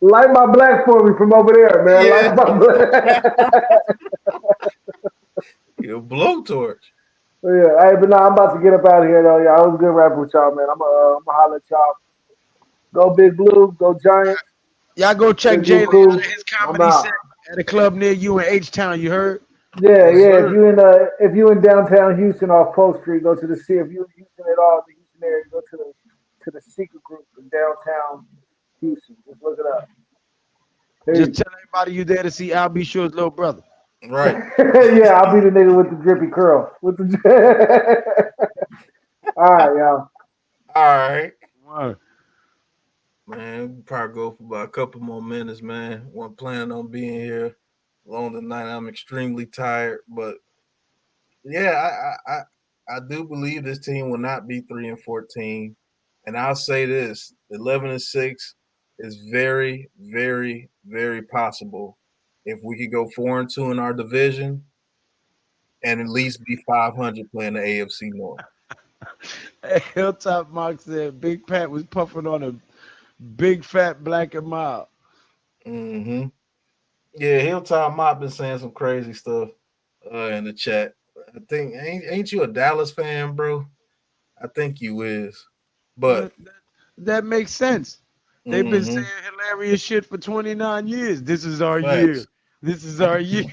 my black for me from over there, man. Yeah. Light my black. You know, blowtorch. Yeah, hey, but nah, I'm about to get up out of here though. Yeah, I was a good rapping with y'all, man. I'm gonna holler at y'all. Go Big Blue, go Giants. Y'all go check Big Jay Blue out Cool. of his I'm comedy out. set at a club near you in H-Town. You heard? Yeah, Yes, yeah. sir. If you in downtown Houston off Post Street, go to the C. If you in Houston at all, the Houston area, go to the secret group in downtown Houston. Just look it up. Just Peace. tell everybody you there to see Al B. Sure's little brother. Right. Yeah, I'll be the nigga with the drippy curl. With the all right, y'all. All right. Word. Man, we probably go for about a couple more minutes, man. Wasn't planning on being here long tonight. I'm extremely tired, but yeah, I do believe this team will not be 3-14. And I'll say this: 11-6 is very, very, very possible if we could go 4-2 in our division and at least be 500 playing the AFC North. Hey, Hilltop Mark said Big Pat was puffing on a big fat black and mild. Mm-hmm. Yeah, Hilltop Mop been saying some crazy stuff in the chat. I think ain't you a Dallas fan, bro? I think you is. But That makes sense. They've been saying hilarious shit for 29 years. This is our year. Facts. This is our year.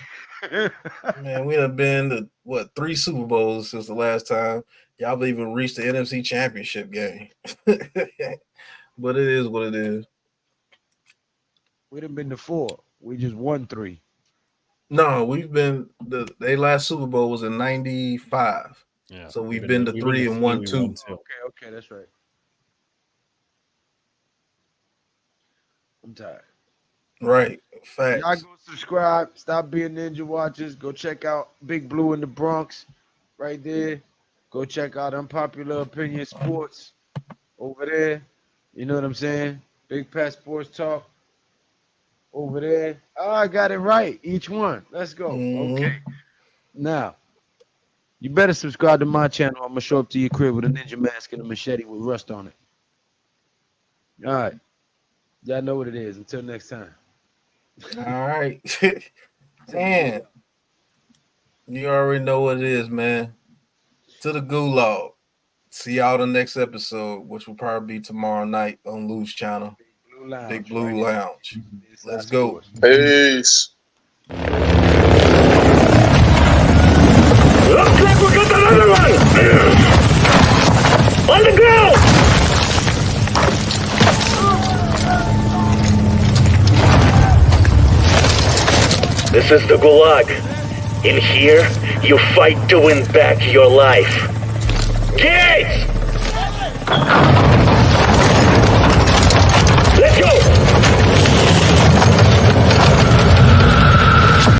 Man, we done been to 3 Super Bowls since the last time y'all have even reached the NFC Championship game. But it is what it is. We done been to 4. We just won 3. No, we've been their last Super Bowl was in '95. Yeah. So we've been to 3 and 1 2. Okay, that's right. I'm tired. Right. Facts. Y'all go subscribe. Stop being ninja watchers. Go check out Big Blue in the Bronx, right there. Go check out Unpopular Opinion Sports over there. You know what I'm saying? Big Pat Sports Talk over there. Oh, I got it right. Each one. Let's go. Okay. Now, you better subscribe to my channel. I'm gonna show up to your crib with a ninja mask and a machete with rust on it. All right. Y'all know what it is. Until next time. All right. Man, you already know what it is, man. To the gulag. See y'all the next episode, which will probably be tomorrow night on Lou's channel. Big Blue Lounge. Let's go. Peace. Looks like we got another one! On the ground! This is the Gulag. In here, you fight to win back your life. Gates!